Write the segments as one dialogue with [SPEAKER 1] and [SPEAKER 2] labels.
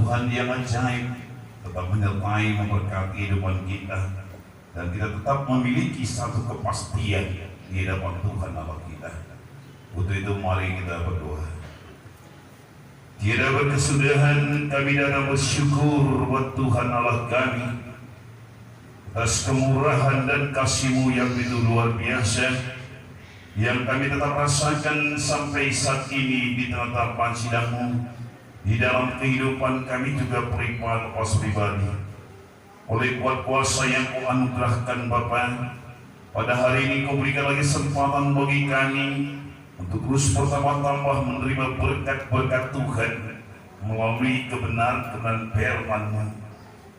[SPEAKER 1] Tuhan yang ajaib tetap menyertai memberkati kehidupan kita, dan kita tetap memiliki satu kepastian di hadapan Tuhan Allah kita. Untuk itu mari kita berdoa. Tiada berkesudahan kami datang bersyukur buat Tuhan Allah kami atas kemurahan dan kasih-Mu yang begitu luar biasa, yang kami tetap rasakan sampai saat ini di tengah-tengah sidang-Mu, di dalam kehidupan kami juga pribadi. Oleh kuat kuasa yang Kau anugerahkan Bapa, pada hari ini Kau berikan lagi kesempatan bagi kami untuk terus bertambah-tambah menerima berkat-berkat Tuhan melalui kebenaran firman-Mu.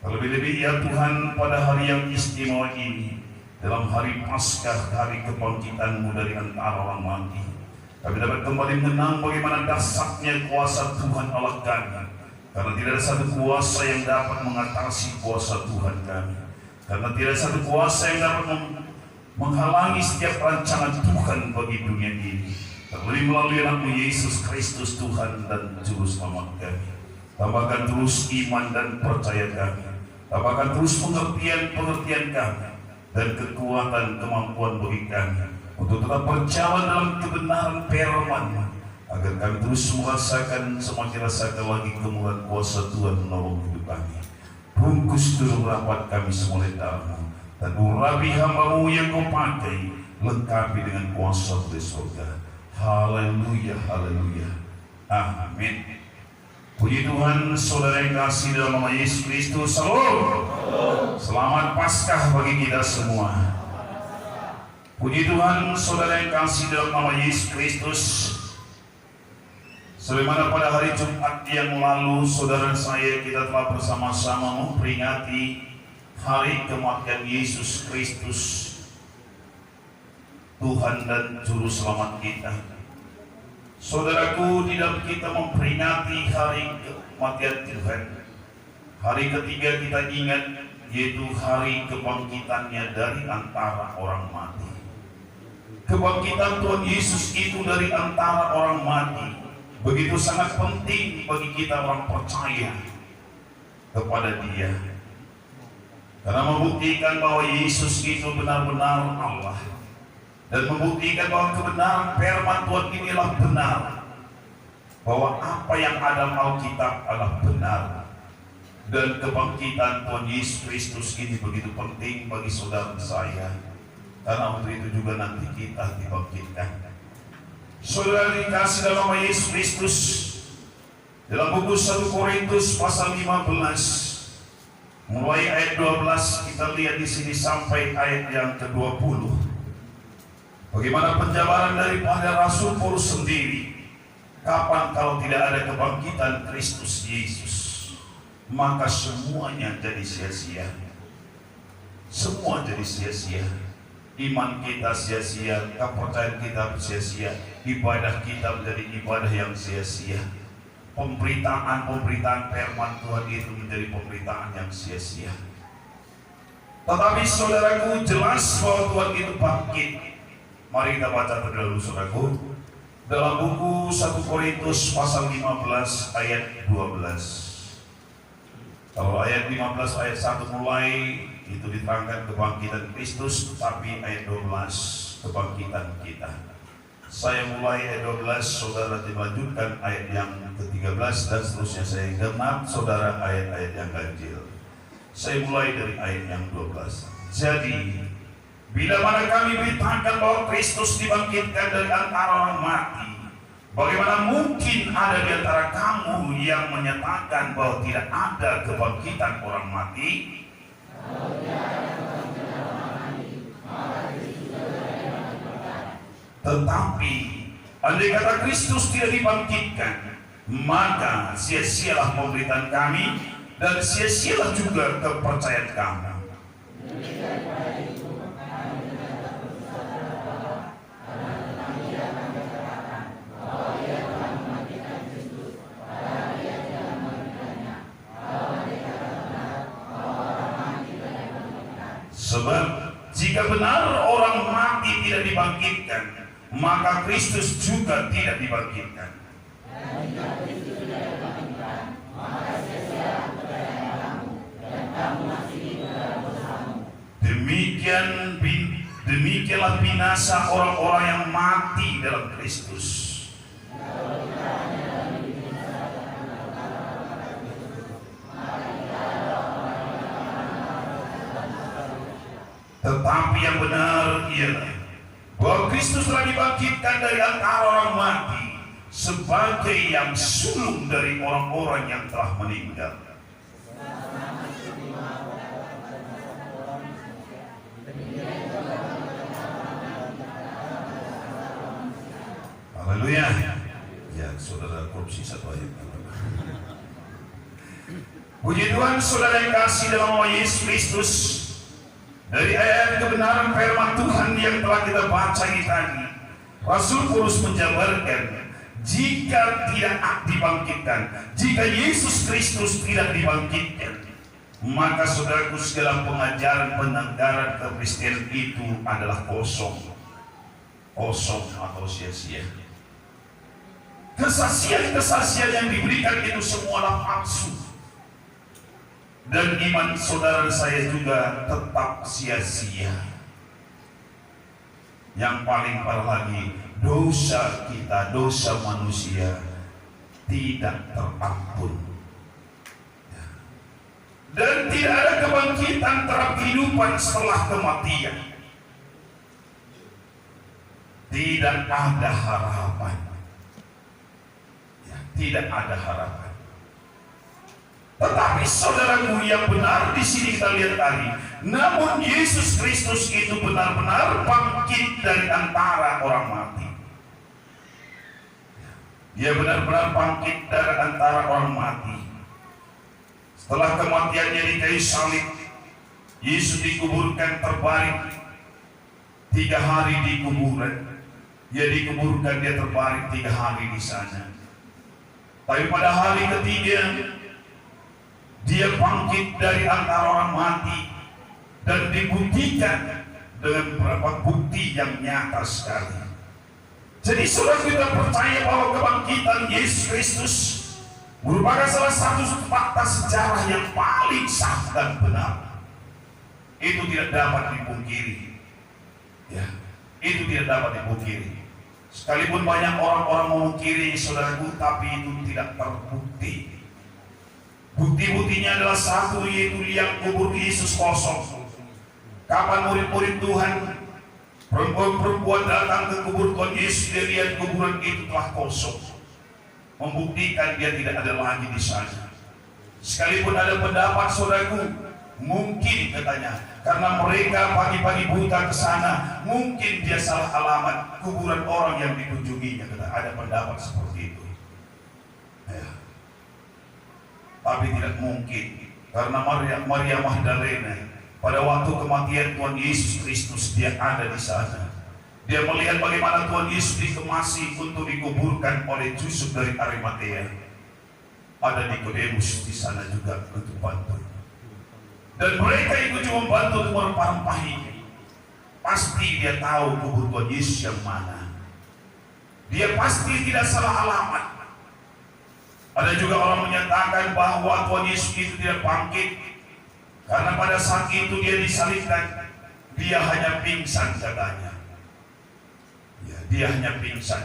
[SPEAKER 1] Terlebih-lebih ya Tuhan, pada hari yang istimewa ini, dalam hari Paskah, hari kebangkitan-Mu dari antara orang mati, kami dapat kembali mengenang bagaimana dahsyatnya kuasa Tuhan Allah kami. Karena tidak ada satu kuasa yang dapat mengatasi kuasa Tuhan kami. Karena tidak ada satu kuasa yang dapat menghalangi setiap rancangan Tuhan bagi dunia ini. Terlebih melalui anak-Mu Yesus Kristus Tuhan dan Juru Selamat kami. Tambahkan terus iman dan percaya kami. Tambahkan terus pengertian kami dan kekuatan kemampuan bagi kami untuk tetap berjalan dalam kebenaran firman-Mu, agar kami terus merasakan, semakin rasakan lagi kemurahan kuasa Tuhan menolong hidup kami. Bungkus turun rapat kami semua oleh darah-Mu, dan urapi hamba-Mu yang Kau pakai, lengkapi dengan kuasa dari surga. Haleluya, haleluya, amin. Puji Tuhan, saudara yang kasih dalam nama Yesus Kristus. Salam. Selamat Paskah bagi kita semua. Puji Tuhan, saudara yang kasih dalam nama Yesus Kristus. Sebagaimana pada hari Jumat yang lalu, saudara saya kita telah bersama-sama memperingati hari kematian Yesus Kristus, Tuhan dan Juru Selamat kita. Saudaraku, di dalam kita memperingati hari kematian Tuhan, hari ketiga kita ingat, yaitu hari kebangkitannya dari antara orang mati. Kebangkitan Tuhan Yesus itu dari antara orang mati begitu sangat penting bagi kita orang percaya kepada Dia, karena membuktikan bahwa Yesus itu benar-benar Allah, dan membuktikan bahwa kebenaran firman Tuhan inilah benar, bahwa apa yang ada dalam Alkitab adalah benar. Dan kebangkitan Tuhan Yesus Kristus ini begitu penting bagi saudara saya, karena untuk itu juga nanti kita dibangkitkan. Saudara dikasih dalam nama Yesus Kristus, dalam buku 1 Korintus pasal 15 mulai ayat 12, kita lihat di sini sampai ayat yang ke-20. Bagaimana penjabaran daripada Rasul Paulus sendiri, kapan kalau tidak ada kebangkitan Kristus Yesus, maka semuanya jadi sia-sia. Semua jadi sia-sia. Iman kita sia-sia, kepercayaan kita sia-sia, ibadah kita menjadi ibadah yang sia-sia. Pemberitaan firman Tuhan itu menjadi pemberitaan yang sia-sia. Tetapi saudaraku, jelas bahwa Tuhan itu bangkit. Mari kita baca terlebih dahulu saudaraku, dalam buku 1 Korintus pasal 15 ayat 12. Kalau ayat 15 ayat 1 mulai itu diterangkan kebangkitan Kristus, tetapi ayat 12 kebangkitan kita. Saya mulai ayat 12, saudara dilanjutkan ayat yang ke-13 dan seterusnya. Saya genap saudara ayat-ayat yang ganjil. Saya mulai dari ayat yang 12. Jadi, bila mana kami beritakan bahwa Kristus dibangkitkan dari antara orang mati, bagaimana mungkin ada di antara kamu yang menyatakan bahwa tidak ada kebangkitan orang mati? Tetapi andai kata Kristus tidak dibangkitkan, maka sia-sialah pemberitaan kami dan sia-sialah juga kepercayaan kami. Sebab jika benar orang mati tidak dibangkitkan, maka Kristus juga tidak dibangkitkan. Dan jika Kristus tidak dibangkitkan, maka sia-sia Demikianlah binasa orang-orang yang mati dalam Kristus. Tetapi yang benar ialah bahwa Kristus telah dibangkitkan dari antara orang mati sebagai yang sulung dari orang-orang yang telah meninggal. Haleluya. Ya, saudara korupsi satu ayat. Puji Tuhan, saudara yang kasih dalam nama Yesus Kristus. Dari ayat kebenaran firman Tuhan yang telah kita baca ini tadi, Rasul Paulus menjabarkan, jika tidak dibangkitkan, jika Yesus Kristus tidak dibangkitkan, maka saudaraku, segala pengajaran penegaran kekristenan itu adalah kosong atau sia-sia. Kesaksian-kesaksian yang diberikan itu semualah palsu. Dan iman saudara saya juga tetap sia-sia. Yang paling parah lagi, dosa kita, dosa manusia tidak terampun. Dan tidak ada kebangkitan terhadap kehidupan setelah kematian. Tidak ada harapan. Ya, tidak ada harapan. Tetapi saudaraku yang benar di sini kita lihat tadi, namun Yesus Kristus itu benar-benar bangkit dari antara orang mati. Dia benar-benar bangkit dari antara orang mati. Setelah kematiannya di kayu salib, Yesus dikuburkan terbaring 3 hari di kuburan. Dia dikuburkan, dia terbaring 3 hari di sana. Tapi pada hari ketiga, dia bangkit dari antara orang mati dan dibuktikan dengan beberapa bukti yang nyata sekali. Jadi saudara, kita percaya bahwa kebangkitan Yesus Kristus merupakan salah satu fakta sejarah yang paling sah dan benar. Itu tidak dapat dipungkiri. Ya, itu tidak dapat dipungkiri. Sekalipun banyak orang-orang memungkiri saudaraku, tapi itu tidak terbukti. Bukti-buktinya adalah satu, yaitu liang kubur Yesus kosong. Kapan murid-murid Tuhan, perempuan-perempuan datang ke kubur Tuhan Yesus, dia lihat kuburan itu telah kosong, membuktikan dia tidak ada lagi di sana. Sekalipun ada pendapat saudaraku, mungkin katanya, karena mereka pagi-pagi buta ke sana, mungkin dia salah alamat kuburan orang yang dikunjunginya. Ada pendapat seperti itu. Ya. Tapi tidak mungkin, karena Maria Magdalena pada waktu kematian Tuhan Yesus Kristus, dia ada di sana. Dia melihat bagaimana Tuhan Yesus dikemasi untuk dikuburkan oleh Yusuf dari Arimatea. Ada Nikodemus di sana juga untuk bantu. Dan mereka ikut membantu untuk merempah-rempahinya. Pasti dia tahu kubur Tuhan Yesus yang mana. Dia pasti tidak salah alamat. Ada juga orang menyatakan bahwa Tuhan Yesus itu tidak bangkit karena pada saat itu dia disalibkan, dia hanya pingsan katanya. Ya, dia hanya pingsan.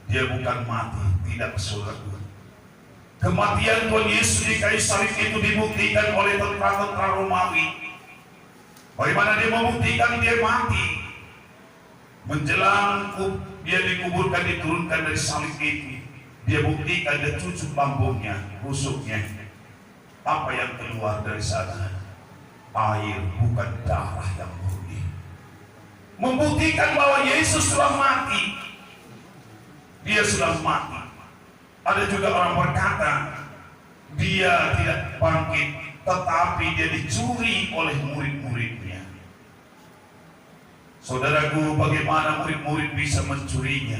[SPEAKER 1] Dia bukan mati, tidak saudaraku. Kematian Tuhan Yesus di kayu salib itu dibuktikan oleh tentara-tentara Romawi. Bagaimana dia membuktikan dia mati? Menjelang dia dikuburkan, diturunkan dari salib itu, dia buktikan, dia cucuk lambungnya, rusuknya. Apa yang keluar dari sana? Air, bukan darah yang murni. Membuktikan bahwa Yesus sudah mati. Dia sudah mati. Ada juga orang berkata, dia tidak bangkit, tetapi dia dicuri oleh murid-muridnya. Saudaraku, bagaimana murid-murid bisa mencurinya?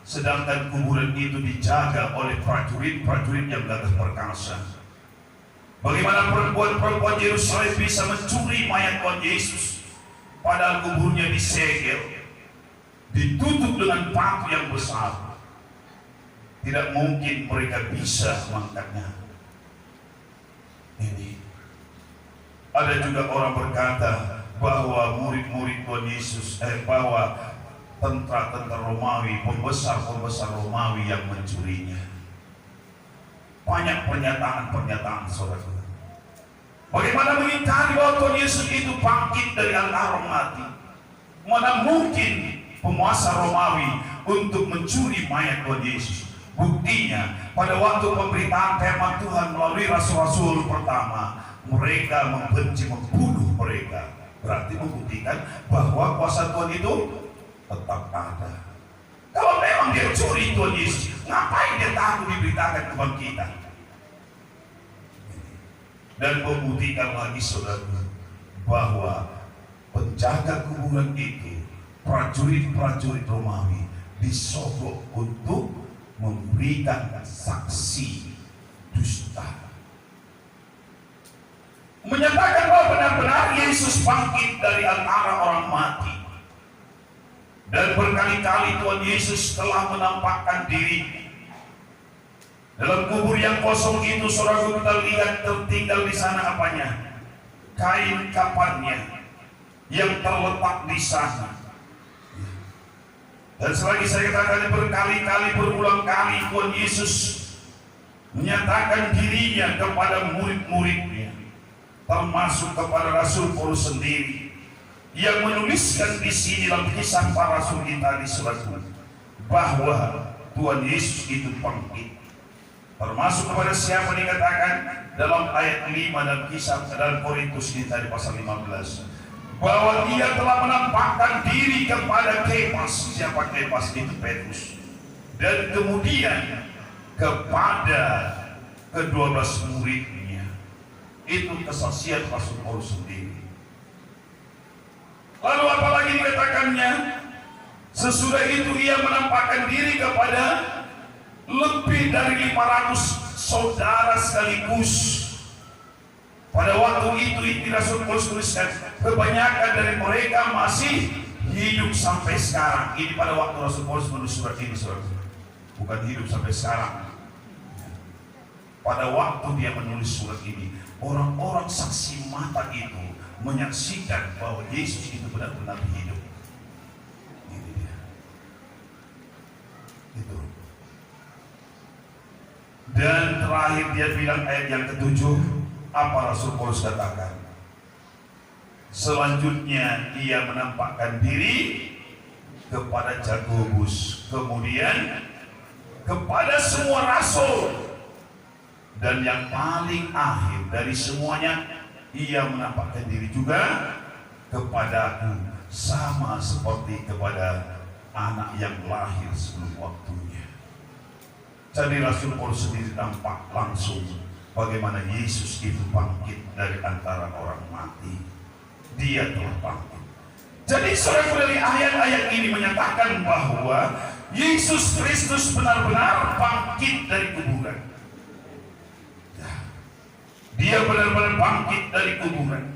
[SPEAKER 1] Sedangkan kuburan itu dijaga oleh prajurit-prajurit yang gagah perkasa. Bagaimana perempuan-perempuan Yerusalem bisa mencuri mayat Tuhan Yesus, padahal kuburnya disegel, ditutup dengan paku yang besar. Tidak mungkin mereka bisa mengangkatnya. Ini ada juga orang berkata, bahwa murid-murid Tuhan Yesus, bahwa tentara-tentara Romawi, pembesar-pembesar Romawi yang mencurinya. Banyak pernyataan-pernyataan saudara. Bagaimana mengingkari bahwa Tuhan Yesus itu bangkit dari antara orang mati? Mana mungkin penguasa Romawi untuk mencuri mayat Tuhan Yesus? Buktinya pada waktu pemberitaan firman Tuhan melalui rasul-rasul pertama, mereka membenci, membunuh mereka. Berarti membuktikan bahwa kuasa Tuhan itu tetap ada. Kalau memang dia curi Tuhan Yesus, ngapain dia takut diberitakan kebangkitan? Dan membuktikan lagi saudara bahwa penjaga kuburan itu, prajurit-prajurit Romawi, disogok untuk memberikan saksi dusta, menyatakan bahwa benar-benar Yesus bangkit dari antara orang mati. Dan berkali-kali Tuhan Yesus telah menampakkan diri dalam kubur yang kosong itu. Saudara, kita lihat tertinggal di sana apanya? Kain kafannya yang terletak di sana. Dan selagi saya katakan berkali-kali, berulang kali Tuhan Yesus menyatakan dirinya kepada murid-muridnya, termasuk kepada Rasul Paulus sendiri, yang menuliskan di sini dalam Kisah Para Rasul kita di surat bahwa Tuhan Yesus itu bangkit. Termasuk kepada siapa dikatakan dalam ayat 5 dan Kisah dalam Korintus kita di pasal 15, bahwa dia telah menampakkan diri kepada Kefas. Siapa Kefas? Itu Petrus. Dan kemudian kepada ke-12 muridnya. Itu kesaksian Rasul Paulus sendiri. Lalu apalagi dikatakannya? Sesudah itu ia menampakkan diri kepada lebih dari 500 saudara sekaligus. Pada waktu itu Rasul Paulus tuliskan, kebanyakan dari mereka masih hidup sampai sekarang. Ini pada waktu Rasul Paulus menulis surat ini, saudara. Bukan hidup sampai sekarang. Pada waktu dia menulis surat ini, orang-orang saksi mata itu menyaksikan bahwa Yesus itu benar-benar hidup. Ini dia. Itu. Dan terakhir dia bilang ayat yang ke-7, apa Rasul Paulus katakan? Selanjutnya ia menampakkan diri kepada Jakobus, kemudian kepada semua rasul, dan yang paling akhir dari semuanya ia menampakkan diri juga kepadaku, sama seperti kepada anak yang lahir sebelum waktunya. Jadi Rasul Paulus sendiri nampak langsung bagaimana Yesus itu bangkit dari antara orang mati. Dia telah bangkit. Jadi saudara, dari ayat-ayat ini menyatakan bahwa Yesus Kristus benar-benar bangkit dari kuburan. Dia benar-benar bangkit dari kuburan.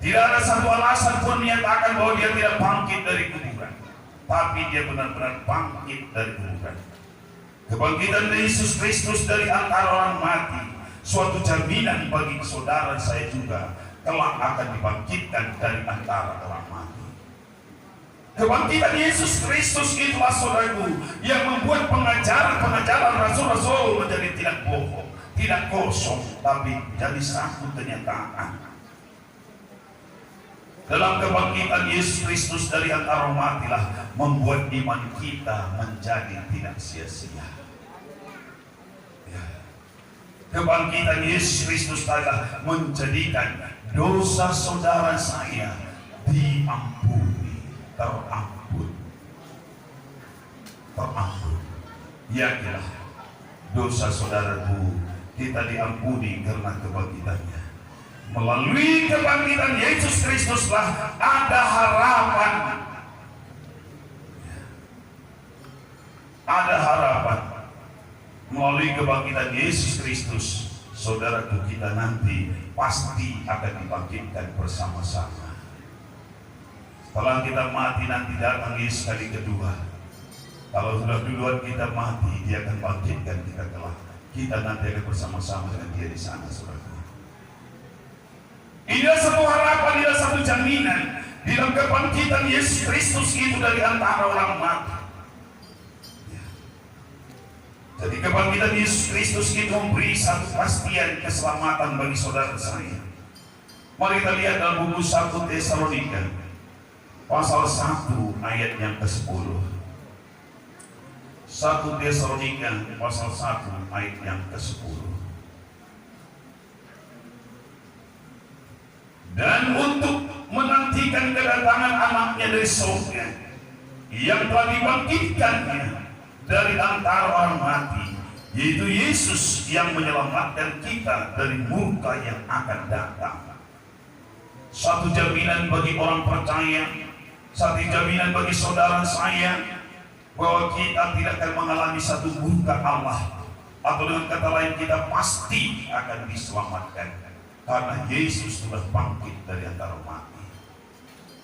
[SPEAKER 1] Tidak ada satu alasan pun menyatakan bahwa dia tidak bangkit dari kuburan, tapi dia benar-benar bangkit dari kuburan. Kebangkitan Yesus Kristus dari antara orang mati suatu jaminan bagi saudara saya juga kelak akan dibangkitkan dari antara orang mati. Kebangkitan Yesus Kristus itulah saudaraku yang membuat pengajaran rasul-rasul menjadi tidak bohong, tidak kosong, tapi menjadi satu kenyataan. Dalam kebangkitan Yesus Kristus dari antara matilah membuat iman kita menjadi tidak sia-sia. Kebangkitan Yesus Kristus telah menjadikan dosa saudara saya diampuni, terampun. Yakinlah dosa saudaraku kita diampuni karena kebangkitannya. Melalui kebangkitan Yesus Kristuslah ada harapan. Ada harapan. Melalui kebangkitan Yesus Kristus, saudaraku kita nanti pasti akan dibangkitkan bersama-sama. Setelah kita mati nanti datang Yesus kali kedua. Kalau sudah duluan kita mati, dia akan bangkitkan kita kelak. Kita nanti akan bersama-sama dengan dia di sana, saudara. Ini Tidak satu harapan, tidak satu jaminan di dalam kebangkitan Yesus Kristus itu dari antara orang mati. Jadi kebangkitan Yesus Kristus itu memberi satu kepastian keselamatan bagi saudara saya. Mari kita lihat dalam buku 1 Tesalonika pasal 1 ayat yang ke-10. 1 Tesalonika pasal 1 ayat yang ke-10. Dan untuk menantikan kedatangan anaknya dari surga yang telah dibangkitkannya dari antara orang mati, yaitu Yesus yang menyelamatkan kita dari murka yang akan datang. Satu jaminan bagi orang percaya, satu jaminan bagi saudara saya, bahwa kita tidak akan mengalami satu murka Allah, atau dengan kata lain kita pasti akan diselamatkan. Karena Yesus sudah bangkit dari antara mati.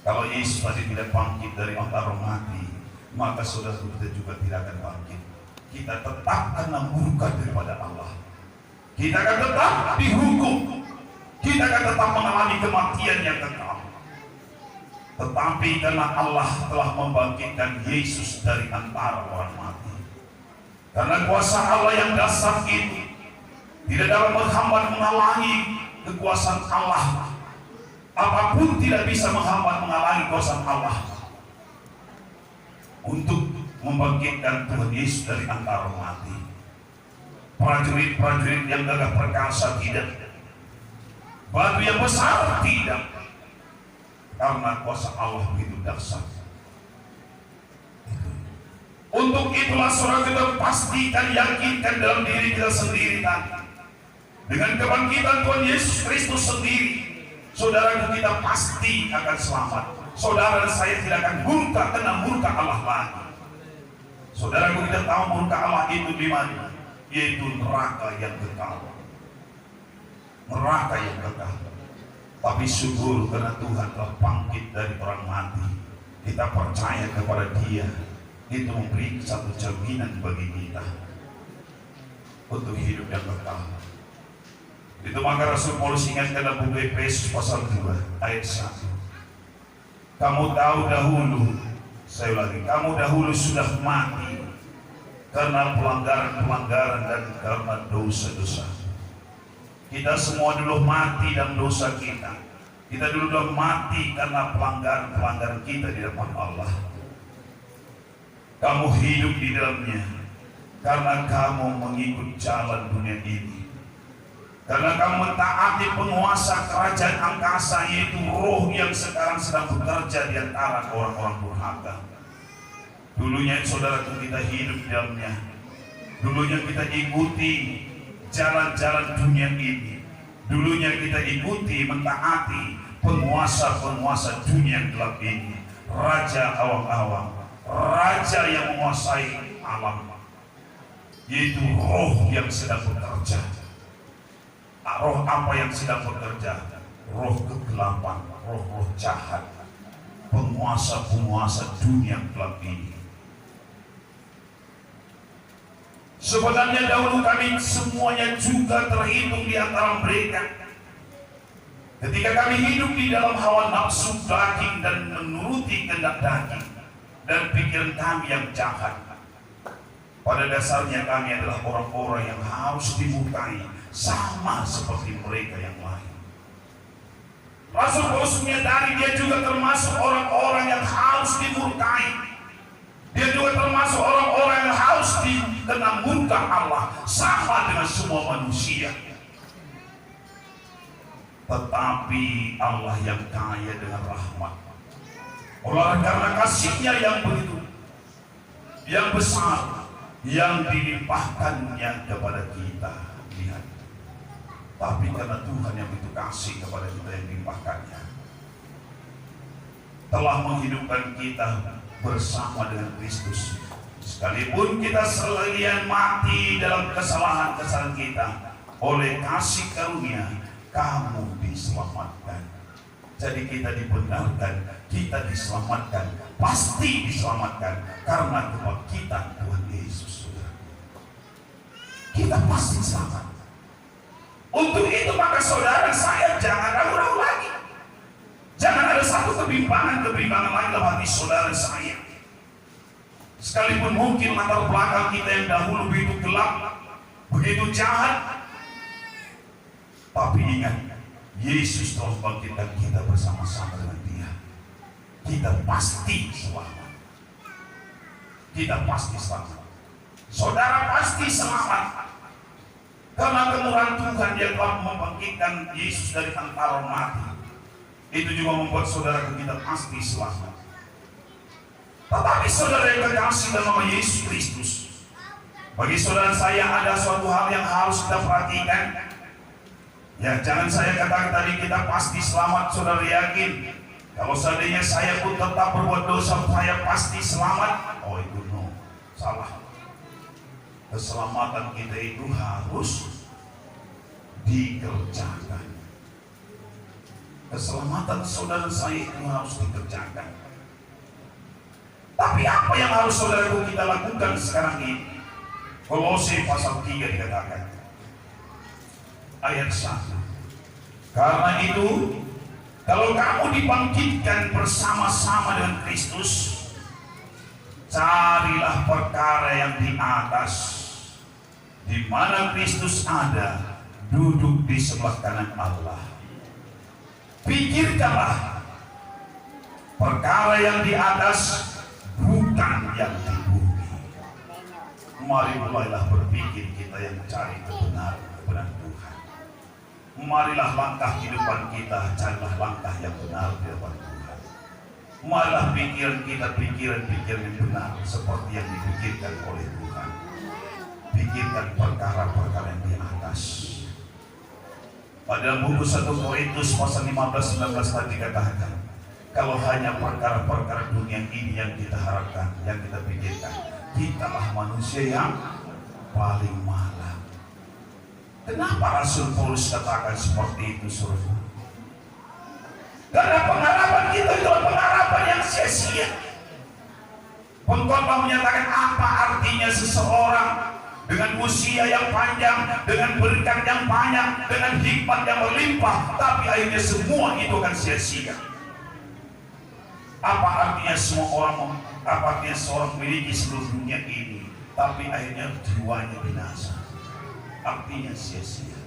[SPEAKER 1] Kalau Yesus tadi tidak bangkit dari antara mati, maka saudara kita juga tidak akan bangkit. Kita tetap kena murka daripada Allah. Kita akan tetap dihukum. Kita akan tetap mengalami kematian yang kekal. Tetapi karena Allah telah membangkitkan Yesus dari antara orang mati, karena kuasa Allah yang dahsyat itu tidak dapat menghambat menghalangi kekuasaan Allah. Apapun tidak bisa menghambat menghalangi kuasa Allah untuk membangkitkan Tuhan Yesus dari antara mati. Prajurit-prajurit yang gagah perkasa tidak, batu yang besar tidak, karena kuasa Allah begitu dahsyat. Untuk itulah saudara kita pastikan, yakinkan dalam diri kita sendiri tadi, dengan kebangkitan Tuhan Yesus Kristus sendiri, saudara kita pasti akan selamat. Saudara saya tidak akan murka kena murka Allah lagi. Saudara kita tahu murka Allah itu di mana? Yaitu neraka yang kekal. Neraka yang kekal. Tapi syukur karena Tuhan telah bangkit dari orang mati. Kita percaya kepada Dia. Itu memberi satu jaminan bagi kita untuk hidup yang kekal. Itu maka Rasul Paulus ingatkan dalam buku Efesus pasal 2 ayat 1. Kamu tahu dahulu, saya ulangi, kamu dahulu sudah mati karena pelanggaran-pelanggaran dan karena dosa-dosa. Kita semua dulu mati dalam dosa kita. Kita dulu mati karena pelanggaran-pelanggaran kita di depan Allah. Kamu hidup di dalamnya karena kamu mengikut jalan dunia ini. Karena kamu mentaati penguasa kerajaan angkasa, yaitu roh yang sekarang sedang bekerja di antara orang-orang durhaka. Dulunya saudara kita hidup di dalamnya. Dulunya kita ikuti jalan-jalan dunia ini. Dulunya kita ikuti mentaati penguasa-penguasa dunia yang gelap ini. Raja awang-awang, raja yang menguasai alam, yaitu roh yang sedang bekerja. Roh apa yang sedang bekerja? Roh kegelapan, roh-roh jahat, penguasa-penguasa dunia gelap ini. Sebenarnya dahulu kami semuanya juga terhitung di antara mereka. Ketika kami hidup di dalam hawa nafsu daging dan menuruti kehendak daging dan pikiran kami yang jahat. Pada dasarnya kami adalah orang-orang yang harus dimurkai, sama seperti mereka yang lain. Rasul Paulus menyadari dia juga termasuk orang-orang yang harus dimurkai. Dia juga termasuk orang-orang yang harus dikena murka Allah, sama dengan semua manusia. Tetapi Allah yang kaya dengan rahmat, oleh karena kasih-Nya yang begitu yang besar, yang dilimpahkannya kepada kita, lihat. Tapi karena Tuhan yang begitu kasih kepada kita yang dilimpahkannya, telah menghidupkan kita bersama dengan Kristus. Sekalipun kita sekalian mati dalam kesalahan-kesalahan kita, oleh kasih karunia kamu diselamatkan. Jadi kita dibenarkan, kita diselamatkan, pasti diselamatkan karena kebangkitan Tuhan Yesus. Kita pasti selamat. Untuk itu maka saudara saya jangan ragu-ragu lagi. Jangan ada satu kebimbangan lagi dalam hati saudara saya. Sekalipun mungkin latar belakang kita yang dahulu begitu gelap, begitu jahat, tapi ingat, Yesus telah bangkitkan kita bersama-sama dengan Dia. Kita pasti selamat. Kita pasti selamat. Saudara pasti selamat. Karena kemurahan Tuhan yang telah membangkitkan Yesus dari antara mati. Itu juga membuat saudara kita pasti selamat. Tetapi saudara yang kekasih dalam nama Yesus Kristus, bagi saudara saya ada suatu hal yang harus kita perhatikan. Ya, jangan saya katakan tadi kita pasti selamat, saudara yakin. Kalau seandainya saya pun tetap berbuat dosa, saya pasti selamat. Oh itu no, salah. Keselamatan kita itu harus dikerjakan. Keselamatan saudara saya itu harus dikerjakan. Tapi apa yang harus saudaraku kita lakukan sekarang ini? Kolose pasal 3 dikatakan ayat 1. Karena itu, kalau kamu dibangkitkan bersama-sama dengan Kristus, carilah perkara yang di atas, di mana Kristus ada, duduk di sebelah kanan Allah. Pikirkanlah perkara yang di atas, bukan yang di bumi. Mari mulailah berpikir kita yang cari kebenaran Tuhan. Marilah langkah kehidupan kita, carilah langkah yang benar di hadapan Tuhan. Marilah pikiran kita, pikiran yang benar seperti yang dipikirkan oleh Tuhan. Pikirkan perkara-perkara yang di atas. Pada buku 1 Korintus pasal 15-19 tadi dikatakan, kalau hanya perkara-perkara dunia ini yang kita harapkan, yang kita pikirkan, kitalah manusia yang paling malang. Kenapa Rasul Paulus katakan seperti itu, saudara? Karena pengharapan kita adalah pengharapan yang sia-sia. Pengkhotbah menyatakan apa artinya seseorang dengan usia yang panjang, dengan berkat yang banyak, dengan hikmat yang berlimpah, tapi akhirnya semua itu akan sia-sia. Apa artinya seorang memiliki seluruh dunia ini, tapi akhirnya jiwanya binasa? Artinya sia-sia.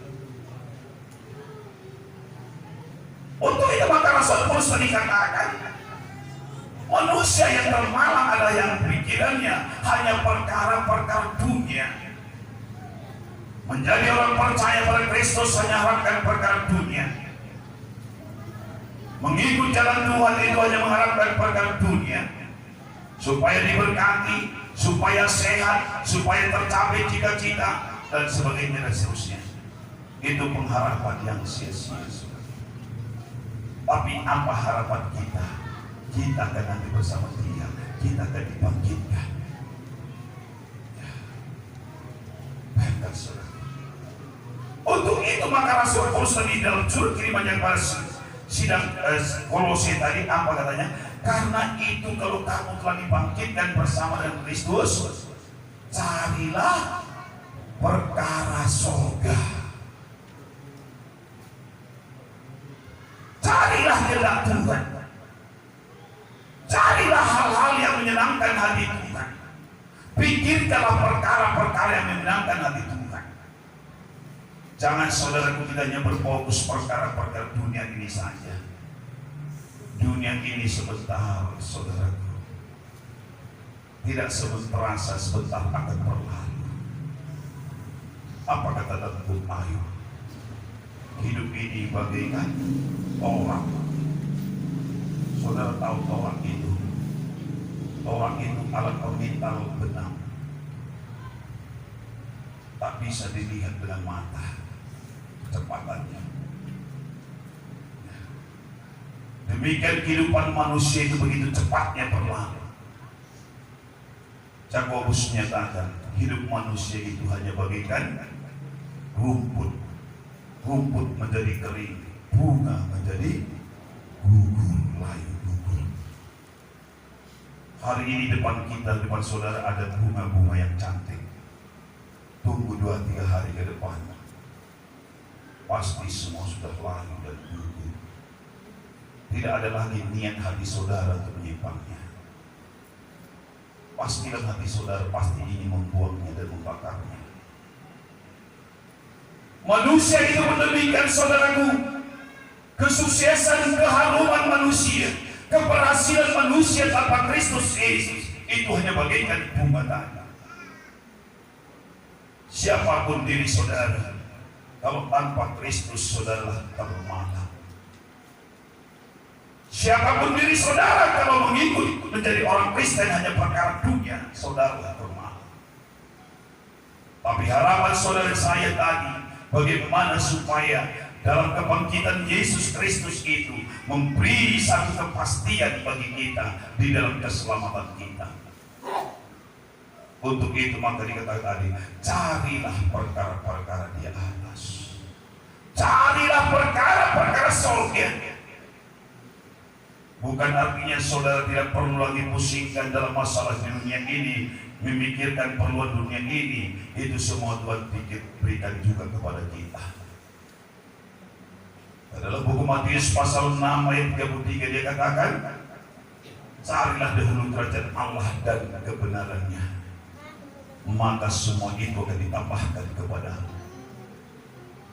[SPEAKER 1] Untuk itu maka Rasul Paulus dikatakan, manusia yang termalang adalah yang pikirannya hanya perkara-perkara dunia. Menjadi orang percaya pada Kristus hanya harapkan perkara dunia. Mengikut jalan Tuhan itu hanya mengharapkan perkara dunia, supaya diberkati, supaya sehat, supaya tercapai cita-cita dan sebagainya dan seterusnya. Itu pengharapan yang sia-sia. Tapi apa harapan kita? Kita akan nanti bersama Dia, kita akan dibangkitkan. Bayangkan saudara. Untuk itu maka Rasul Paulus tadi dalam surat kirimannya pada sidang Kolose tadi apa katanya? Karena itu kalau kamu telah dibangkitkan bersama dengan Kristus, carilah perkara surga. Carilah kehendak Tuhan. Carilah hal-hal yang menyenangkan hati Tuhan. Pikirkanlah perkara-perkara yang menyenangkan hati Tuhan. Jangan saudaraku kita hanya berfokus perkara-perkara dunia ini saja. Dunia ini sebentar, saudaraku. Tidak terasa sebentar akan berlalu. Apa kata Datuk Ayu? Hidup ini bagaikan torak. Saudara tahu torak itu? Torak itu alat pemintal benang. Tak bisa dilihat dengan mata kecepatannya. Demikian kehidupan manusia itu begitu cepatnya berlalu. Yakobus menyatakan hidup manusia itu hanya bagaikan rumput. Rumput menjadi kering, bunga menjadi gugur, layu gugur. Hari ini depan kita, depan saudara ada bunga-bunga yang cantik. Tunggu 2-3 hari ke depan, pasti semua sudah layu dan gugur. tidak ada lagi niat hati saudara untuk menyimpangnya. Pasti dalam hati saudara pasti ingin membuangnya dan membakarnya. Manusia itu menderita, saudaraku. Kesuksesan, keharuman manusia, keberhasilan manusia tanpa Kristus Yesus itu hanya bagaikan bunga tani. Siapapun diri saudara, kalau tanpa Kristus saudara termalam. Siapapun diri saudara kalau mengikut menjadi orang Kristen hanya perkara dunia, saudara termalam. Tapi harapan saudara saya tadi, bagaimana supaya dalam kebangkitan Yesus Kristus itu memberi satu kepastian bagi kita di dalam keselamatan kita. Untuk itu maka dikatakan tadi, carilah perkara-perkara di atas. Carilah perkara-perkara surga. Bukan artinya saudara tidak perlu lagi pusingkan dalam masalah dunia ini, memikirkan perluan dunia ini. Itu semua Tuhan berikan juga kepada kita. Adalah buku Matius pasal 6 ayat 33 dia katakan, carilah dahulu kerajaan Allah dan kebenarannya, maka semua itu akan ditambahkan kepadamu.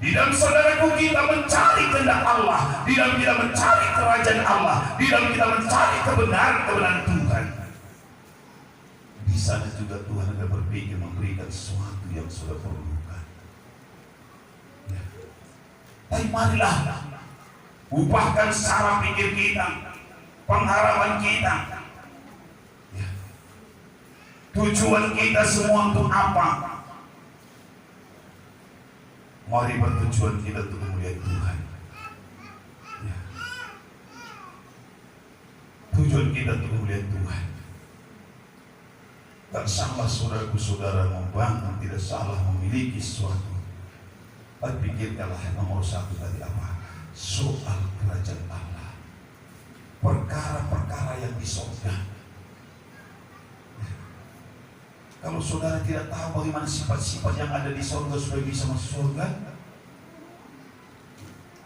[SPEAKER 1] Di dalam saudaraku kita mencari kehendak Allah, di dalam kita mencari kerajaan Allah, di dalam kita mencari kebenaran Tuhan. Di sana juga Tuhan akan berpikir memberikan sesuatu yang sudah perlukan. Ya. Tapi marilah ubahkan cara pikir kita, pengharapan kita. Ya. Tujuan kita semua untuk apa? Mari bertujuan kita untuk memuliakan Tuhan. Ya. Tujuan kita untuk memuliakan Tuhan. Tak salah saudaraku saudara membangun, tidak salah memiliki sesuatu. Tapi pikirkanlah nomor satu tadi apa? Soal kerajaan Allah. Perkara-perkara yang di surga. Kalau saudara tidak tahu bagaimana sifat-sifat yang ada di surga supaya bisa masuk surga,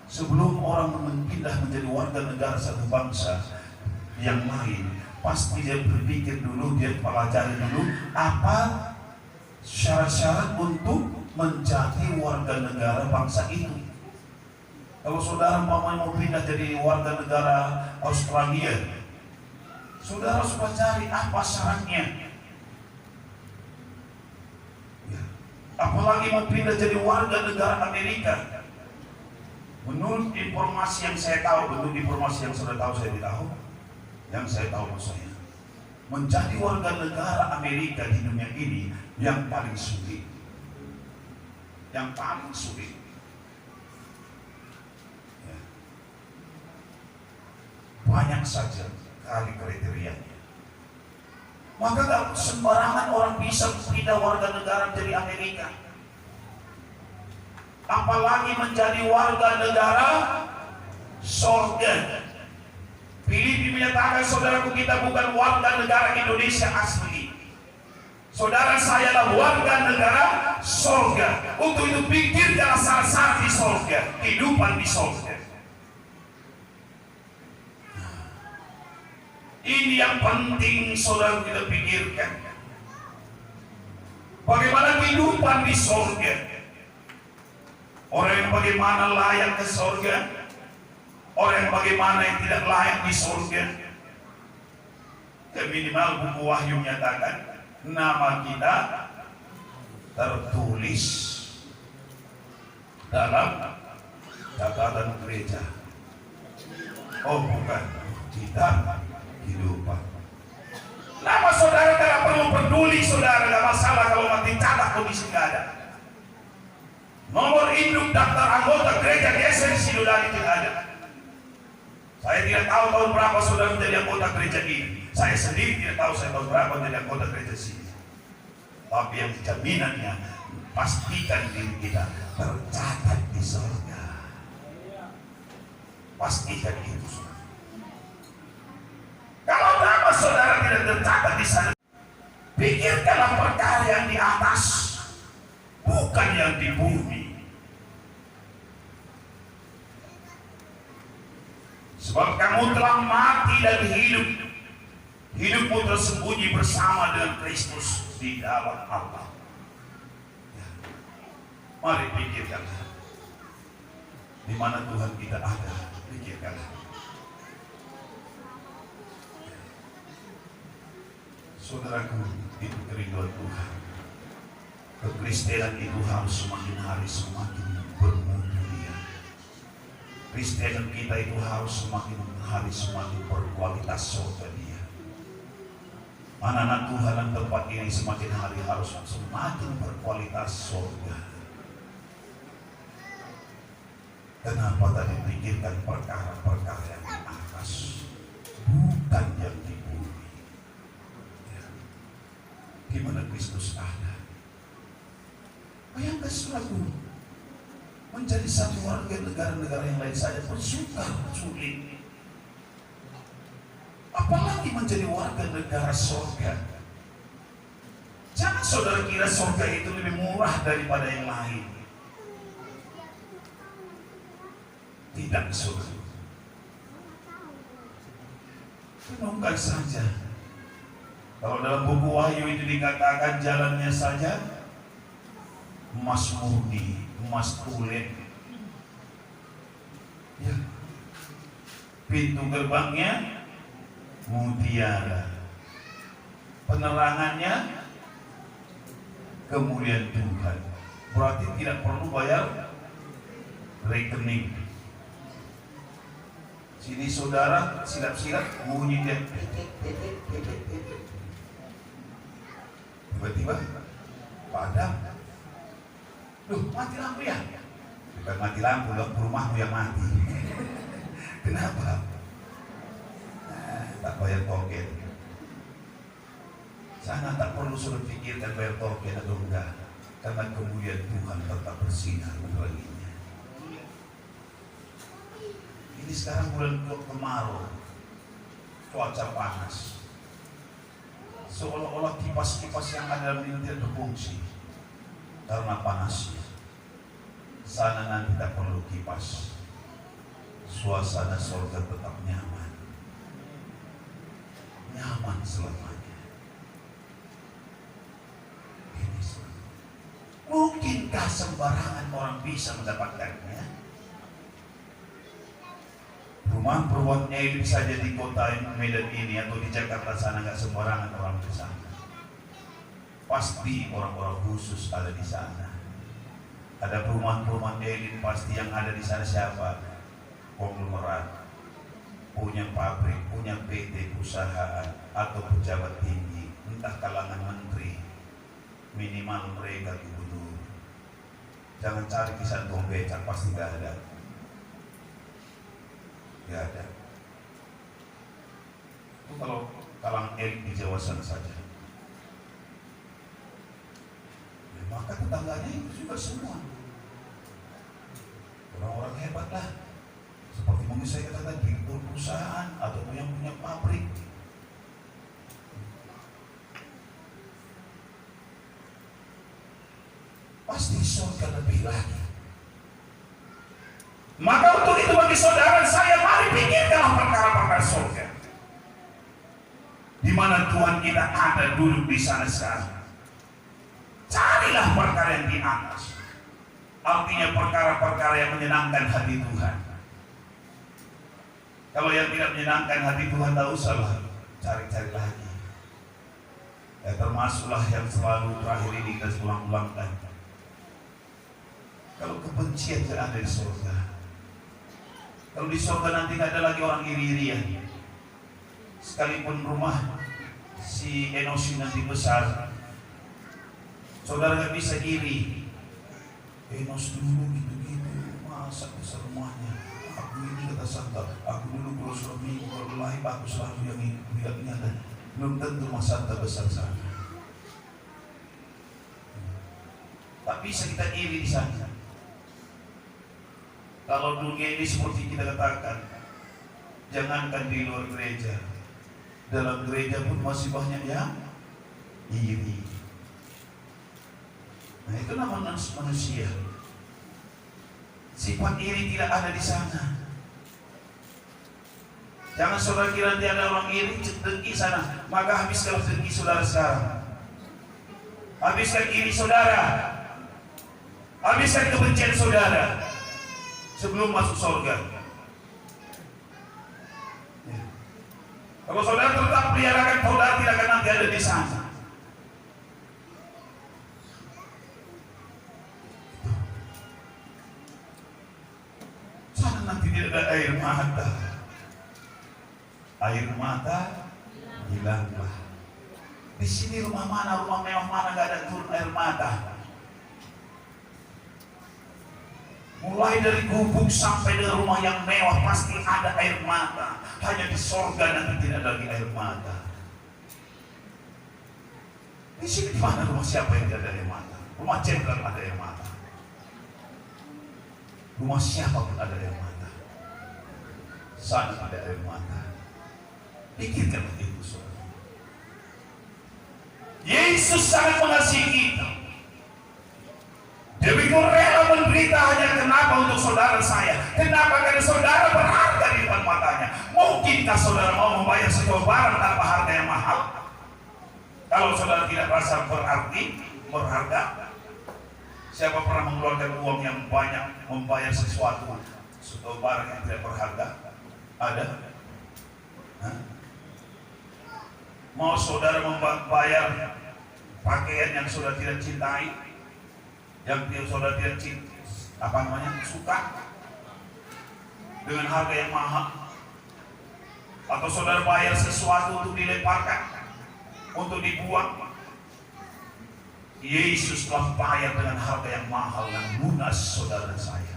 [SPEAKER 1] sebelum orang pindah menjadi warga negara satu bangsa yang lain, pasti dia berpikir dulu, dia pelajari dulu apa syarat-syarat untuk menjadi warga negara bangsa itu. Kalau saudara mau pindah jadi warga negara Australia, saudara harus pelajari apa syaratnya. Apalagi mau pindah jadi warga negara Amerika. Menurut informasi yang saya tahu, menurut informasi yang sudah tahu saya tidak tahu, yang saya tahu maksudnya, menjadi warga negara Amerika di dunia ini yang paling sulit, yang paling sulit. Ya. Banyak saja kali kriterianya. Maka gak sembarangan orang bisa pindah warga negara menjadi Amerika. Apalagi menjadi warga negara surga. Filipi menyatakan, saudaraku kita bukan warga negara Indonesia asli. Saudara saya adalah warga negara surga. Untuk itu pikirkan syarat-syarat di surga, kehidupan di surga. Ini yang penting saudara kita pikirkan. Bagaimana kehidupan di surga? Orang yang bagaimana layak ke surga? Orang yang bagaimana yang tidak layak di surga? Minimal buku Wahyu menyatakan nama kita tertulis dalam catatan gereja. Oh bukan, kita kehidupan. Nama saudara tidak perlu peduli, saudara tidak masalah kalau mati catat kondisi tidak ada. Nomor induk daftar anggota gereja di SNC Sidodadi tidak ada. Saya tidak tahu tahun berapa saudara menjadi anggota gereja ini. Saya sendiri tidak tahu saya tahun berapa menjadi anggota gereja sini. Tapi yang jaminannya pastikan diri kita tercatat di surga. Pastikan itu. Kalau nama saudara tidak tercatat di sana, pikirkanlah perkara yang di atas, bukan yang di bumi. Sebab kamu telah mati dan hidup. Hidupmu tersembunyi bersama dengan Kristus di dalam Allah. Ya. Mari pikirkanlah. Di mana Tuhan kita ada, pikirkanlah. Saudaraku, itu kerinduan Tuhan. Kekristenan itu harus semakin hari semakin bermutu dia. Kristenan kita itu harus semakin hari semakin berkualitas surga dia. Anak-anak Tuhan dan tempat ini semakin hari harus semakin berkualitas surga. Kenapa tadi pikirkan perkara-perkara yang di atas, bukan yang di bumi. Ya. Di mana Kristus ada. Bayangkan saudaraku, menjadi satu warga negara-negara yang lain saja pun sulit. Apalagi menjadi warga negara surga. Jangan saudara kira surga itu lebih murah daripada yang lain. Tidak, saudara. Renungkan saja. Kalau dalam buku Wahyu itu dikatakan jalannya saja emas murni, emas kulit. Ya. Pintu gerbangnya mutiara. Penerangannya kemuliaan Tuhan. Berarti tidak perlu bayar rekening. Sini saudara silap-silap bunyi dia. Tiba-tiba padam. Loh, mati lampu ya? Bukan mati lampu, rumahmu yang mati. Kenapa? Nah, tak bayar token. Sana tak perlu suruh pikirkan bayar token atau enggak, karena kemuliaan Tuhan tetap bersinar baginya. Ini sekarang bulan kemarau, cuaca panas. Seolah-olah kipas-kipas yang ada dalam ini tidak berfungsi karena panasnya. Sana nanti tak perlu kipas. Suasana surga tetap nyaman. Nyaman selamanya. Ini mungkinkah sembarangan orang bisa mendapatkannya? Rumah perbuatnya itu saja di kota Medan ini atau di Jakarta sana nggak sembarangan orang di sana. Pasti orang-orang khusus ada di sana. Ada perumahan-perumahan elit pasti yang ada di sana siapa? Konglomerat, punya pabrik, punya PT, perusahaan atau pejabat tinggi, entah kalangan menteri, minimal mereka gubernur. Jangan cari kisah tong becak, pasti nggak ada. Nggak ada. Itu kalau kalangan elit di Jawa sana saja. Maka tetangganya itu juga semua orang-orang hebat lah, seperti mungkin saya katakan direktur perusahaan atau yang punya pabrik. Pasti surga lebih lagi. Maka untuk itu bagi saudara saya, mari pikirkanlah perkara-perkara surga, di mana Tuhan kita ada duduk di sana sekarang. Carilah perkara yang di atas. Artinya perkara-perkara yang menyenangkan hati Tuhan. Kalau yang tidak menyenangkan hati Tuhan, tak usahlah cari-cari lagi. Ya, termasuklah yang selalu terakhir ini kita ulang-ulangkan. Kalau kebencian tidak ada di surga. Kalau di surga nanti tidak ada lagi orang iri-irian. Sekalipun rumah si Enosi nanti besar, saudara nggak bisa iri. Enos dulu gitu-gitu, masa besar rumahnya. Aku ini kata Santa, aku dulu kalau suami kalau lahir aku selalu yang ini, tidak ada. Belum tentu Mas Santa besar sana. Tak bisa kita iri di sana. Kalau dunia ini seperti kita katakan, jangankan di luar gereja, dalam gereja pun masih banyak yang iri. Nah, itu namanya manusia. Sifat iri tidak ada di sana. Jangan saudara kira nanti ada orang iri, dengki sana. Maka habiskan dengki saudara sekarang. Habiskan iri saudara. Habiskan kebencian saudara sebelum masuk surga. Kalau saudara tetap peliharakan, saudara tidak akan nanti ada di sana. Sana nanti tidak ada air mata. Air mata hilanglah. Di sini rumah mana, rumah mewah mana gak ada turun air mata. Mulai dari gubuk sampai dengan rumah yang mewah pasti ada air mata. Hanya di sorga nanti tidak ada lagi air mata. Di sini di mana rumah siapa yang tidak ada air mata? Rumah jenderal ada air mata. Rumah siapa pun ada air mata. Sana ada air mata. Pikirkan itu, saudara. Yesus sangat mengasihi kita. Dia begitu rela menderita hanya kenapa untuk saudara saya. Kenapa? Karena saudara berharga di depan matanya. Mungkinkah saudara mau membayar sebuah barang tanpa harga yang mahal? Kalau saudara tidak rasa berharga, siapa pernah mengeluarkan uang yang banyak membayar sesuatu, sebuah barang yang tidak berharga? Ada? Hah? Mau saudara membayar pakaian yang saudara tidak cintai, yang saudara tidak suka, dengan harga yang mahal, atau saudara bayar sesuatu untuk dilemparkan, untuk dibuang? Yesus telah bayar dengan harga yang mahal dan lunas saudara saya,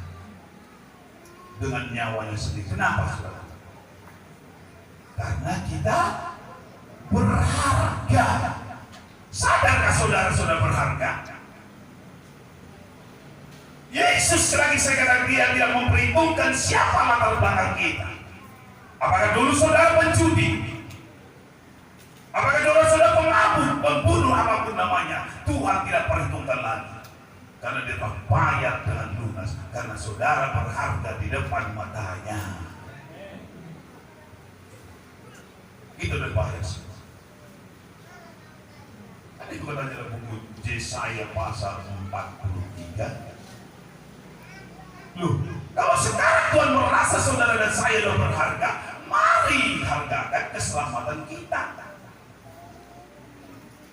[SPEAKER 1] dengan nyawanya sendiri. Kenapa, saudara? Karena kita berharga. Sadarkah saudara berharga? Yesus lagi saya katakan, dia tidak memperhitungkan siapa latar belakang kita. Apakah dulu saudara penjudi? Apakah dulu saudara pemabuk, pembunuh, apapun namanya? Tuhan tidak perhitungkan lagi. Karena dia telah bayar dengan lunas. Karena saudara berharga di depan matanya. Itu udah bayar. Ini bukan hanya dalam buku Yesaya pasal 43. Loh, kalau sekarang Tuhan merasa saudara dan saya sudah berharga, mari hargakan keselamatan kita.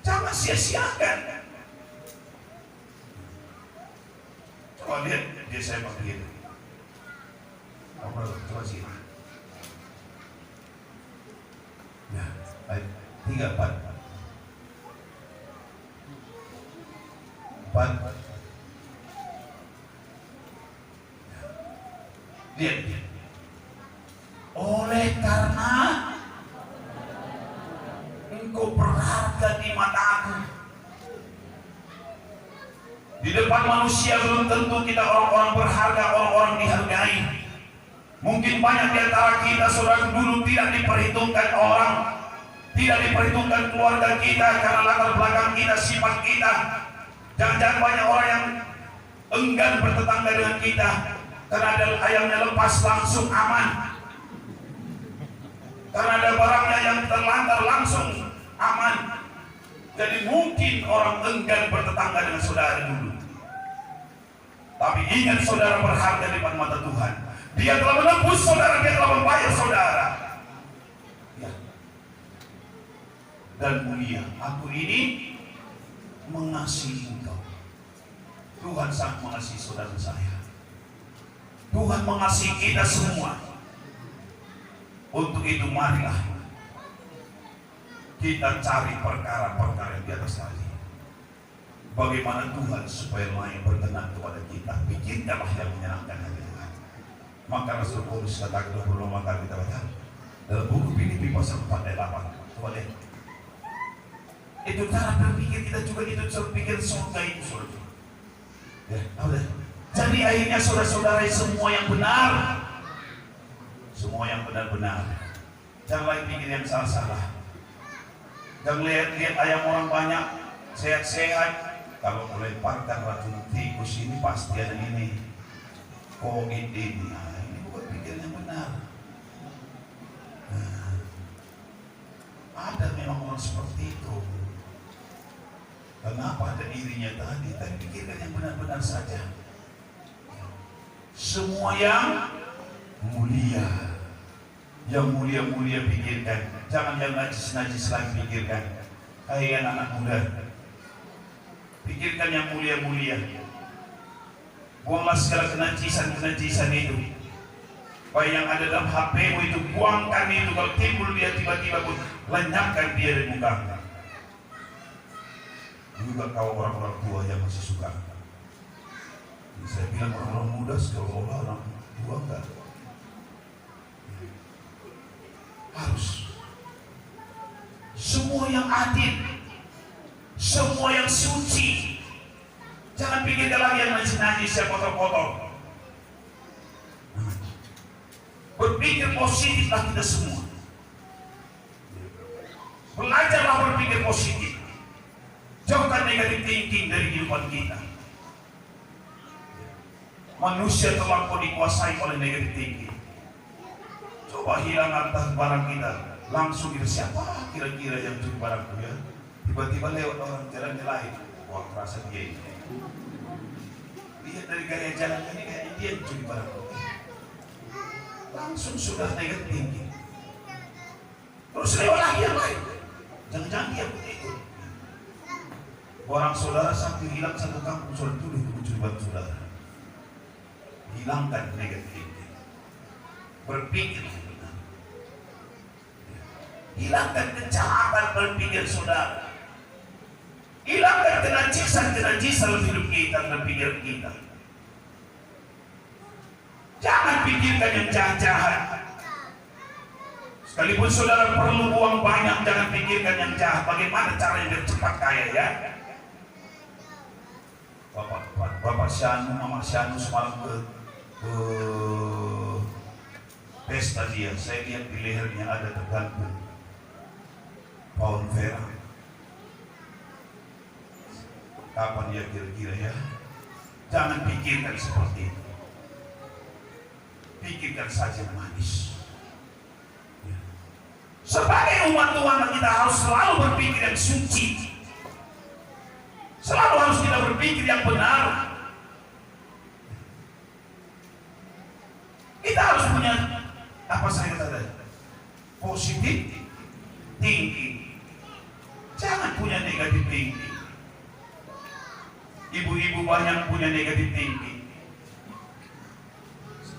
[SPEAKER 1] Jangan sia-siakan. Coba lihat Yesaya begini. Coba sih. Ya, ayat 34. Lihat. Oleh karena engkau berharga di mata aku. Di depan manusia belum tentu kita orang-orang berharga, orang-orang dihargai. Mungkin banyak di antara kita saudara dulu tidak diperhitungkan orang, tidak diperhitungkan keluarga kita karena latar belakang kita, sifat kita. Jangan-jangan banyak orang yang enggan bertetangga dengan kita karena ada ayamnya lepas langsung aman, karena ada barangnya yang terlantar langsung aman. Jadi mungkin orang enggan bertetangga dengan saudara dulu. Tapi ingat, saudara berharga di depan mata Tuhan. Dia telah menebus saudara, dia telah membayar saudara. Ya. Dan mulia, aku ini mengasihi engkau. Tuhan sangat mengasihi saudara saya. Tuhan mengasihi kita semua. Untuk itu marilah kita cari perkara-perkara yang di atas tadi. Bagaimana Tuhan supaya lain berkenan kepada kita. Pikirkanlah yang menyenangkan hati Tuhan. Maka Rasul Paulus katakan 25 kali kita baca dalam buku Filipi pasal 4 ayat 8. Coba lihat. Itu cara berpikir kita juga, itu cara berpikir surga itu, saudara. Ya, udah. Jadi akhirnya saudara-saudara semua yang benar, semua yang benar-benar. Jangan lagi pikir yang salah-salah. Jangan lihat ayam orang banyak sehat-sehat. Kalau melemparkan racun tikus ini pasti ada ini, COVID ini. Nah, ini bukan pikiran yang benar. Nah, orang seperti itu. Kenapa ada irinya tadi? Tapi pikirkan yang benar-benar saja. Semua yang mulia, yang mulia-mulia pikirkan. Jangan yang najis-najis lagi pikirkan. Hai anak-anak muda, pikirkan yang mulia-mulia. Buanglah segala kenajisan-kenajisan itu. Baik yang ada dalam HP-mu itu, buangkan itu. Kalau timbul dia tiba-tiba pun, lenyapkan dia dari muka. Juga kau orang-orang tua yang masih suka. Saya bilang orang-orang muda seolah-olah orang tua enggak. Harus semua yang adil, semua yang suci. Jangan pikirkan lagi yang najis-najis, yang kotor-kotor. Berpikir positiflah kita semua. Belajarlah berpikir positif. Jauhkan negatif thinking dari kehidupan kita. Manusia terlampau dikuasai oleh negatif thinking. Coba hilang harta barang kita, langsung kita siapa kira-kira yang curi barangku ya? Tiba-tiba lewat orang jalan lain, wah rasa dia ini. Lihat dari gaya jalannya ini kayak dia yang curi barangku. Langsung sudah negatif thinking. Terus lewat lagi yang lain. Jangan-jangan dia pun ikut. Orang saudara sampai hilang satu kampung, saudara tuduh itu mencuri barang saudara. Hilangkan negatif thinking. Berpikir benar. Hilangkan kejahatan berpikir saudara. Hilangkan kenajisan hidup kita dan pikiran kita. Jangan pikirkan yang jahat-jahat. Sekalipun saudara perlu uang banyak, jangan pikirkan yang jahat. Bagaimana caranya biar cepat kaya ya? Bapak Syanu, Mama Syanu semalam ke pesta dia. Saya lihat di lehernya ada tergantung pound vera. Kapan dia kira-kira ya? Jangan pikirkan seperti itu. Pikirkan saja manis. Sebagai umat Tuhan kita harus selalu berpikir yang suci. Selalu harus kita berpikir yang benar. Kita harus punya apa saya kata tadi? Positif thinking. Jangan punya negatif thinking. Ibu-ibu banyak punya negatif thinking.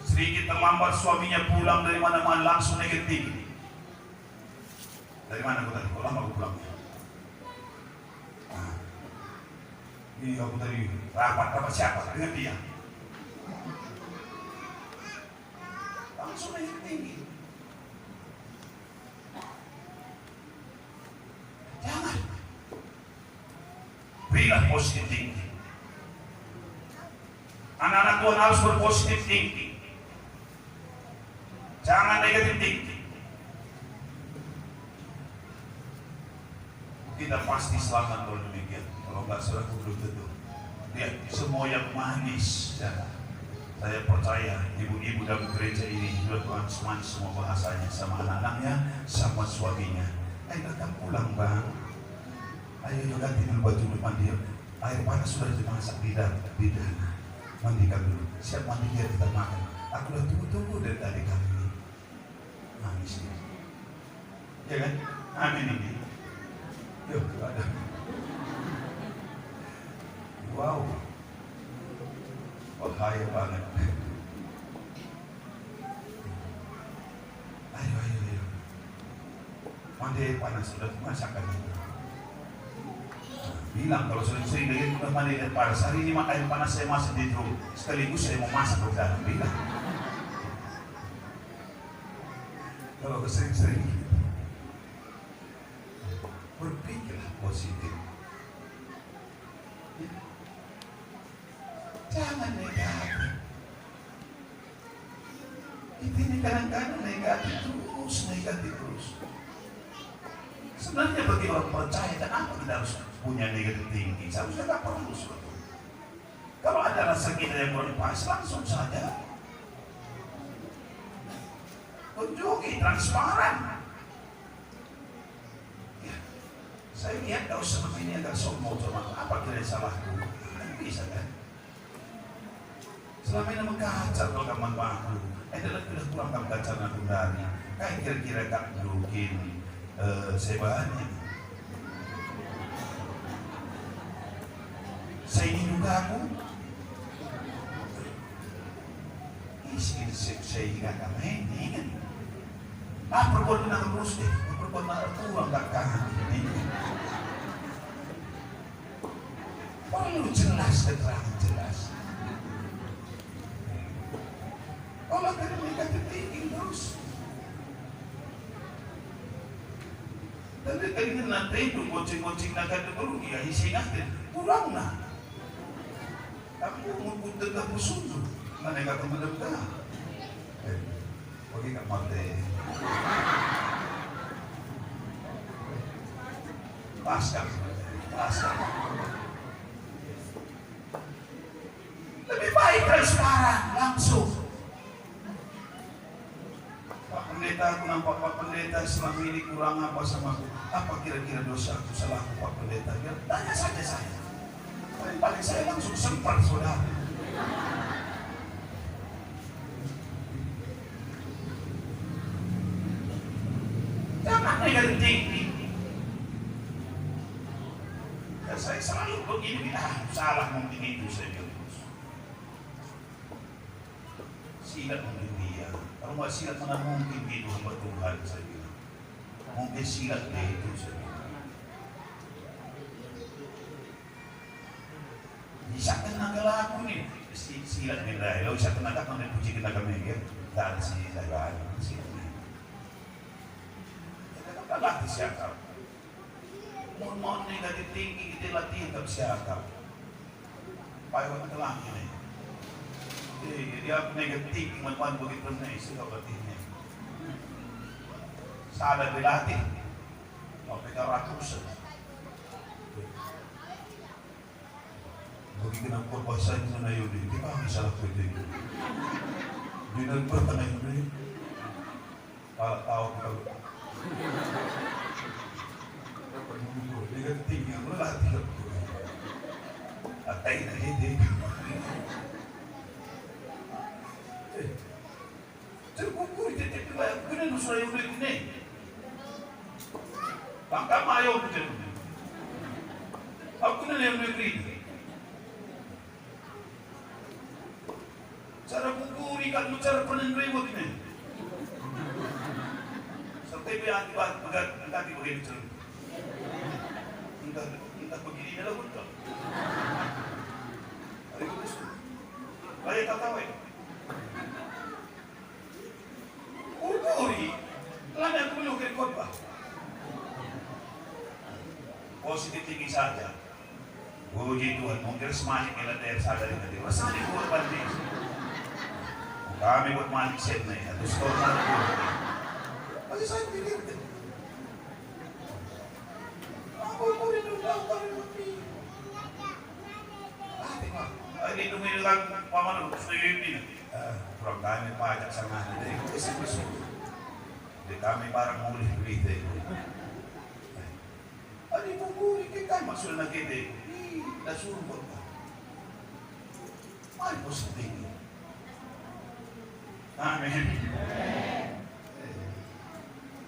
[SPEAKER 1] Sedikit terlambat suaminya pulang dari mana-mana langsung negatif. Dari mana aku tadi? Kok lama aku pulangnya? Ini aku tadi rapat siapa? Dengan dia. Langsung negatif tinggi. Jangan. Berilah positif tinggi. Anak-anak Tuhan harus berpositif tinggi. Jangan negatif tinggi. Kita pasti selamat kalau demikian. Kalau nggak salah belum tentu. Lihat semua yang manis. Ya. Saya percaya ibu-ibu dalam gereja ini sudah Tuhan semua bahasanya sama anak-anaknya, sama suaminya. Ayo datang pulang bang. Ayo ganti dulu baju mandi. Air panas sudah dimasak di dalam. Mandikan dulu. Siap mandi biar kita makan. Aku udah tunggu dari tadi kali ini. Manis ini. Ya kan? Amin ini. Yuk, ada. Wow. Bahaya banget. Ayo. Mandi panas sudah masakan itu. Bilang kalau sering-sering dari udah mandi air panas. Hari ini air panas saya masak di drum. Sekaligus saya mau masak ke dalam. Bilang. Kalau kesering-sering berpikirlah positif. Jangan negatif. Ini kadang-kadang negatif terus. Sebenarnya bagi orang percaya, kenapa kita harus punya negatif tinggi? Seharusnya tidak perlu sebetulnya. Kalau ada rasa kita yang kurang pas, langsung saja tunjuki transparan. Ya. Saya lihat kau selama ini agak sombong sama aku. Apa kira salahku? Kan bisa kan? Selama ini mengkacar kalau kamu aku. Dalam sudah kurang kamu kacar aku dari. Kayak kira-kira kak mungkin sebahannya. Saya ini juga aku. Saya ingat kamu ini kan. Perbuatan aku terus deh. Perbuatan aku kurang gak kahang ini. Perlu jelas, keterangan jelas. Kalau kan mereka tertinggi terus. Tapi kali ini nanti itu goceng-goceng naga dulu ya isi nanti kurang lah. Aku mau tegak musuh, mana kata mendekat. Bagi kat mati. Paskan. Lebih baik transparan langsung. Pak Pendeta, aku nampak Pak Pendeta selama ini kurang apa sama aku. Apa kira-kira dosa aku, salah aku Pak Pendeta? Biar tanya saja saya. Paling saya langsung sempat saudara. Jangan negatif tinggi. Dan saya selalu begini, salah mungkin itu saya bilang. Silat mungkin dia. Kalau nggak silat mana mungkin itu hamba Tuhan saya bilang. Mungkin silat dia itu saya bilang. Bisa tenaga laku nih. Silat ni dah. Kalau bisa tenaga kan dia puji tenaga mereka. Tak ada sini saya bahan. Kita latih siakap. Mohon negatif tinggi kita latih untuk siakap. Payah telah ini. Dia negatif teman-teman begitu nih sudah berarti sadar dilatih mau kita ratusan begitu nak bahasa itu na yun di ba salah ko itu di nagpertana yun para tao ko negatif yang latih atay na hindi. Terkukur jadi kena nusra yang ini. Bangka mayo betul. Aku kena yang negeri. Cara kukuri kan cara penenrewat ini. Sampai biar pegat kaki begini cerut. Entah begini adalah betul. Hari itu saya tak tahu. Kukuri, lada aku melukir khotbah. Positif tinggi saja. Puji Tuhan, mungkin semangat kita dari sadar ini. Masa di korban ini? Kami buat manik set nih, atau skor mana pun. Masih saya pikir. Aku itu tahu kalau ini. Ini tunggu kan paman ini. Kurang kami pajak sama ada di kami barang mulih berita itu. Ada buku kita maksudnya kita dah suruh buat apa? Mari positif. Amin.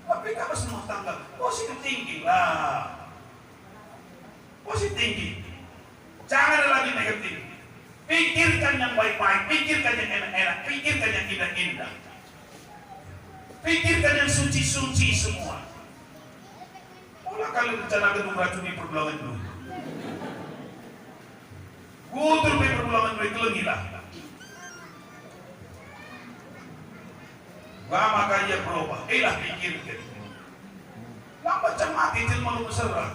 [SPEAKER 1] Tapi kalau semua tanggal positif tinggi lah, positif tinggi. Jangan ada lagi negatif. Pikirkan yang baik-baik, pikirkan yang enak-enak, pikirkan yang indah-indah. Pikirkan yang suci-suci semua. Mula kali rencana gedung racuni perbulangan dulu. Kutur pe perbulangan dulu kelengilah. Gama kaya berubah, ilah pikirkan. Lambat mati til malu berserah.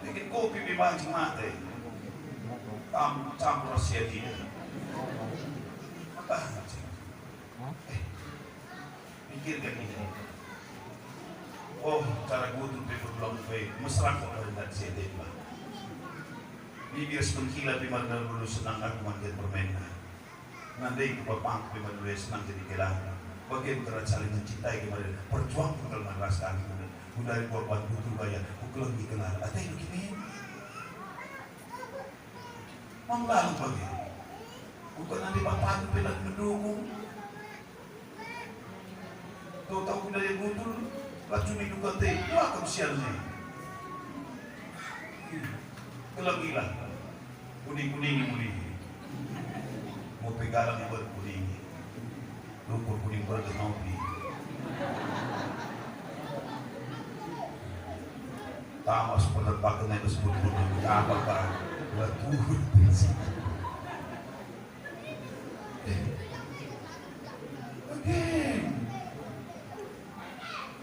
[SPEAKER 1] Bikin kopi bibajing mati. Campur rahasia dia. Apa? Pikirkan ini. Oh, cara gue tuh belum baik. Mesra kok dari tadi saya tembak. Bibir sepengkilat di mana dulu senang aku makin permainan. Nanti itu bapak di mana dulu senang jadi kelang. Bagaimana cara saling mencintai kemarin. Perjuang kalau merasa kami. Dari korban butuh kaya, kukulang di kelar. Ada yang begini. Menglalu bagi. Bukan nanti bapak pelat mendukung. Tahu dari butuh, laju minum kate, wah kemsiannya. Kelangilan, kuning muling. Mau pegalan yang buat kuning. Lumpur kuning bergenopi. Tamas penerbakan yang disebut-sebut apa kan? Batu.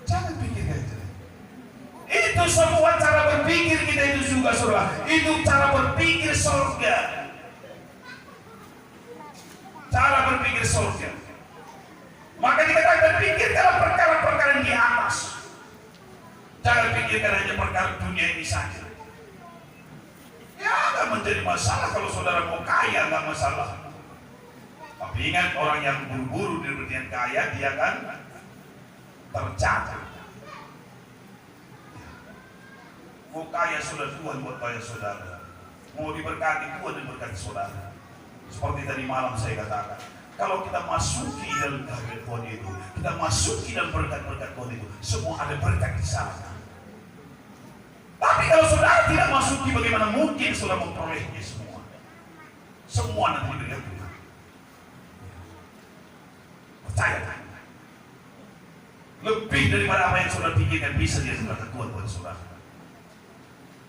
[SPEAKER 1] Jangan pikirkan itu. Itu semua cara berpikir kita itu juga saudara. Itu cara berpikir surga. Cara berpikir surga. Maka kita berpikir dalam perkara-perkara yang di atas. Jangan pikirkan hanya perkara dunia ini saja. Ya, nggak menjadi masalah kalau saudara mau kaya, nggak masalah. Tapi ingat, orang yang buru-buru dengan kaya, dia kan tercatat. Mau kaya sudah Tuhan buat kaya saudara. Mau diberkati Tuhan diberkati saudara. Seperti tadi malam saya katakan, kalau kita masuki dalam kehadiran Tuhan itu, kita masuki dalam berkat-berkat Tuhan itu, semua ada berkat di sana. Tapi kalau saudara tidak masuki, bagaimana mungkin saudara memperolehnya semua? Semua nanti diberikan Tuhan. Percaya kan? Lebih daripada apa yang saudara pikirkan bisa dia berkat Tuhan buat saudara.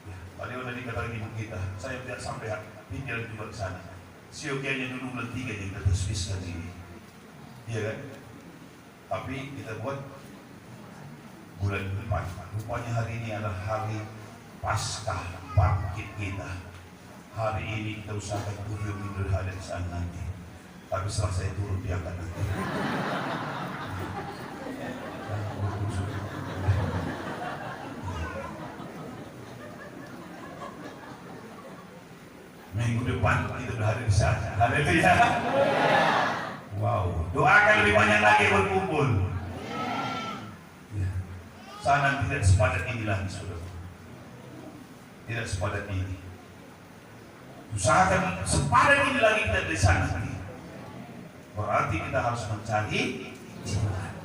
[SPEAKER 1] Ya, tadi sudah dikatakan ibu kita, saya tidak sampai pikiran juga ke sana. Siokianya dulu bulan 3 yang kita tespiskan ini. Iya kan? Tapi kita buat bulan depan. Rupanya hari ini adalah hari Paskah bangkit kita. Hari ini kita usahakan tujuh minggu ada di sana nanti. Tapi setelah saya turun dia akan nanti. Minggu depan kita sudah ada di sana. Haleluya. Wow, doakan lebih banyak lagi berkumpul. Ya. Sana tidak sepadat ini lagi, saudara. Tidak sepadat ini. Usahakan sepadat ini lagi kita di sana. Berarti kita harus mencari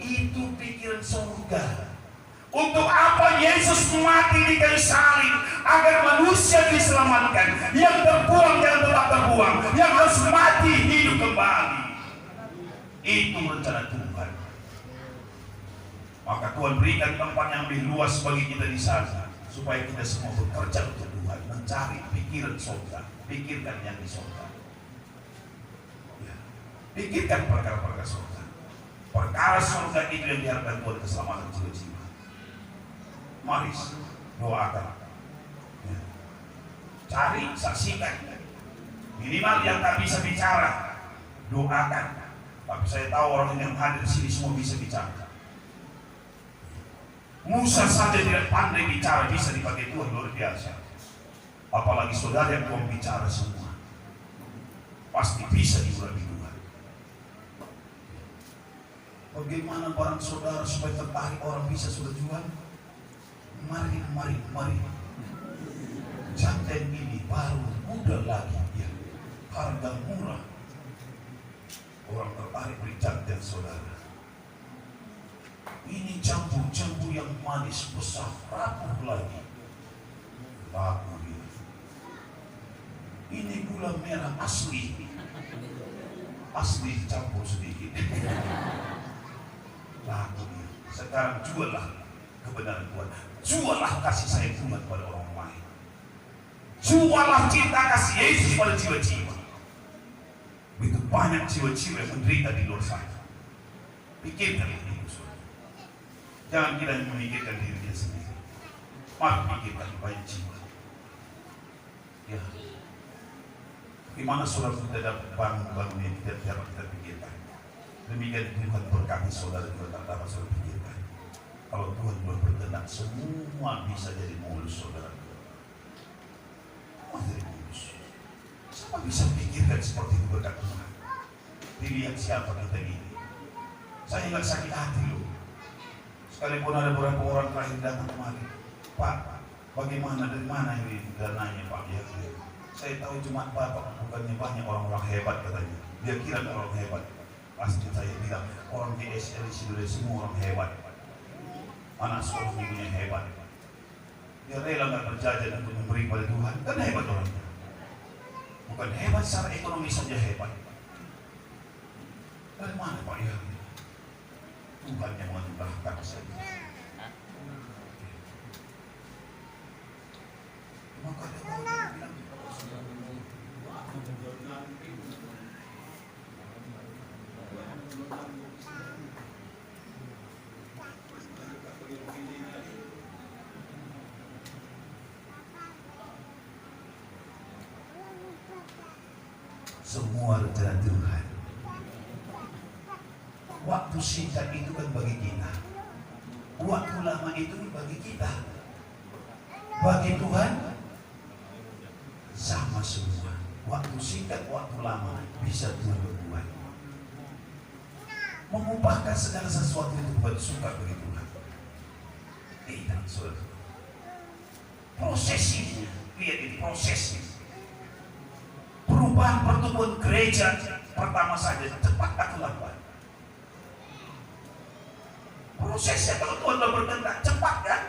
[SPEAKER 1] itu pikiran surga. Untuk apa Yesus mati di kayu salib? Agar manusia diselamatkan. Yang terbuang jangan tetap terbuang. Yang harus mati hidup kembali. Itu rencana Tuhan. Maka Tuhan berikan tempat yang lebih luas bagi kita di sana, supaya kita semua bekerja untuk Tuhan, mencari pikiran surga. Pikirkan yang di surga. Ya. Pikirkan perkara-perkara surga. Perkara surga itu yang diharapkan Tuhan, keselamatan jiwa-jiwa. Mari doakan. Ya. Cari, saksikan. Minimal yang tak bisa bicara, doakan. Tapi saya tahu orang yang hadir di sini semua bisa bicara. Musa saja tidak pandai bicara, bisa dipakai Tuhan, luar biasa. Apalagi saudara yang mau bicara semua, pasti bisa diurapi Tuhan. Bagaimana barang saudara supaya tertarik orang bisa sudah jual? Mari. Jantan ini baru muda lagi, ya. Harga murah. Orang tertarik beli jantan saudara. Ini jambu yang manis, besar, rapuh lagi. Laku dia. Ini gula merah asli. Asli campur sedikit. Laku dia. Sekarang jualah kebenaran Tuhan. Jualah kasih sayang Tuhan pada orang lain. Jualah cinta kasih Yesus pada jiwa-jiwa. Begitu banyak jiwa-jiwa yang menderita di luar sana. Pikirkan itu. Jangan kita memikirkan diri kita sendiri. Mari pikirkan banyak jiwa. Ya. Gimana saudara kita dapat bangun yang tidak dapat kita pikirkan. Demikian Tuhan berkati saudara juga tak dapat saudara pikirkan. Kalau Tuhan berkehendak, semua bisa jadi mulus saudara. Semua jadi mulus. Siapa bisa pikirkan seperti itu berkat Tuhan? Dilihat siapa kita ini. Saya nggak sakit hati loh. Sekalipun ada beberapa orang terakhir datang kemari, Pak, bagaimana, dari mana ini dananya Pak? Ya, saya tahu cuma Bapak, bukannya banyak orang-orang hebat katanya. Dia kira orang hebat. Pasti saya bilang, orang di SLC semua orang hebat. Anak sekolah minggunya hebat. Dia rela nggak berjajan untuk memberi pada Tuhan, kan hebat orangnya. Bukan hebat secara ekonomi saja hebat. Dari mana Pak ya? Tuhan yang menentangkan saja. Maka dia bilang, semua rencana Tuhan. Waktu singkat itu kan bagi kita, waktu lama itu bagi kita. Bagi Tuhan sama semua. Waktu singkat, waktu lama bisa Tuhan berbuat. Mengubahkan segala sesuatu itu buat suka bagi Tuhan. Tidak, saudara. Prosesnya, lihat ini prosesnya. Perubahan pertumbuhan gereja pertama saja cepat atau lambat. Prosesnya kalau Tuhan berkehendak cepat kan?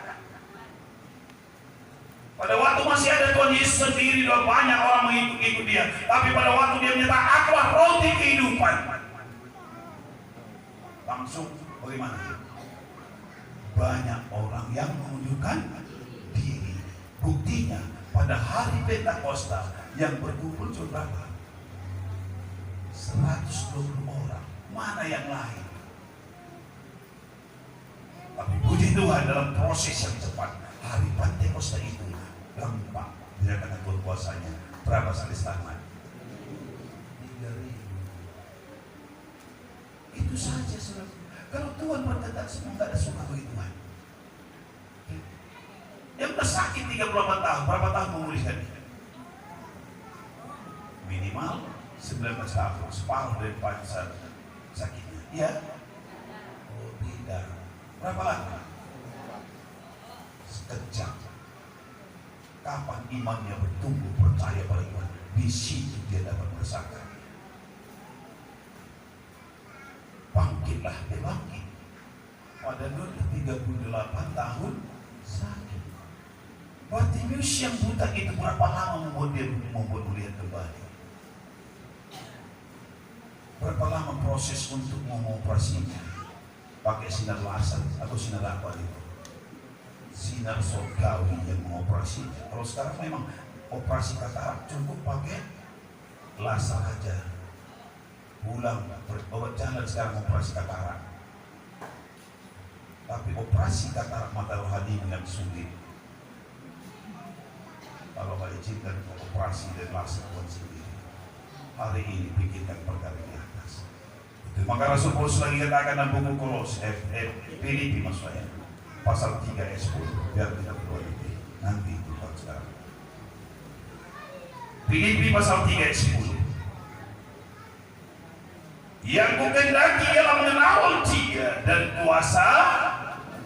[SPEAKER 1] Pada waktu masih ada Tuhan Yesus sendiri, banyak orang mengikut dia. Tapi pada waktu dia menyatakan akulah roti kehidupan, langsung bagaimana? Banyak orang yang menunjukkan diri. Buktinya pada hari Pentakosta yang berkumpul cuma berapa? 120 orang. Mana yang lain? Tapi puji Tuhan, dalam proses yang cepat, hari Pentakosta itu gampang. Dia kata Tuhan kuasanya. Berapa sampai selamat? 3.000. Itu saja saudara. Kalau Tuhan berkata semua nggak ada suka bagi Tuhan. Yang udah sakit 38 tahun, berapa tahun memulihkan dia? Minimal 19 tahun, separuh dari panjang sakitnya. Ya? Oh tidak. Berapa lama? Sekejap. Kapan imannya bertumbuh percaya pada Tuhan? Di situ dia dapat merasakan. Bangkitlah, dia bangkit. Pada 38 tahun sakit. Bartimeus yang buta itu berapa lama membuat dia melihat kembali? Berapa lama proses untuk mengoperasinya? Pakai sinar laser atau sinar apa itu? Sinar surgawi yang mengoperasinya. Kalau sekarang memang operasi katarak cukup pakai laser aja. Pulang obat jalan sekarang operasi katarak. Tapi operasi katarak mata rohani yang sulit. Kalau nggak izinkan operasi dan laser Tuhan sendiri. Hari ini pikirkan perkara di atas. Maka Rasul Paulus lagi katakan dalam buku Kolose, Filipi maksudnya, pasal 3 ayat 10. Biar kita berdoa nanti itu Tuhan sekarang. Filipi pasal 3 ayat 10. Yang kukehendaki ialah mengawal Dia dan kuasa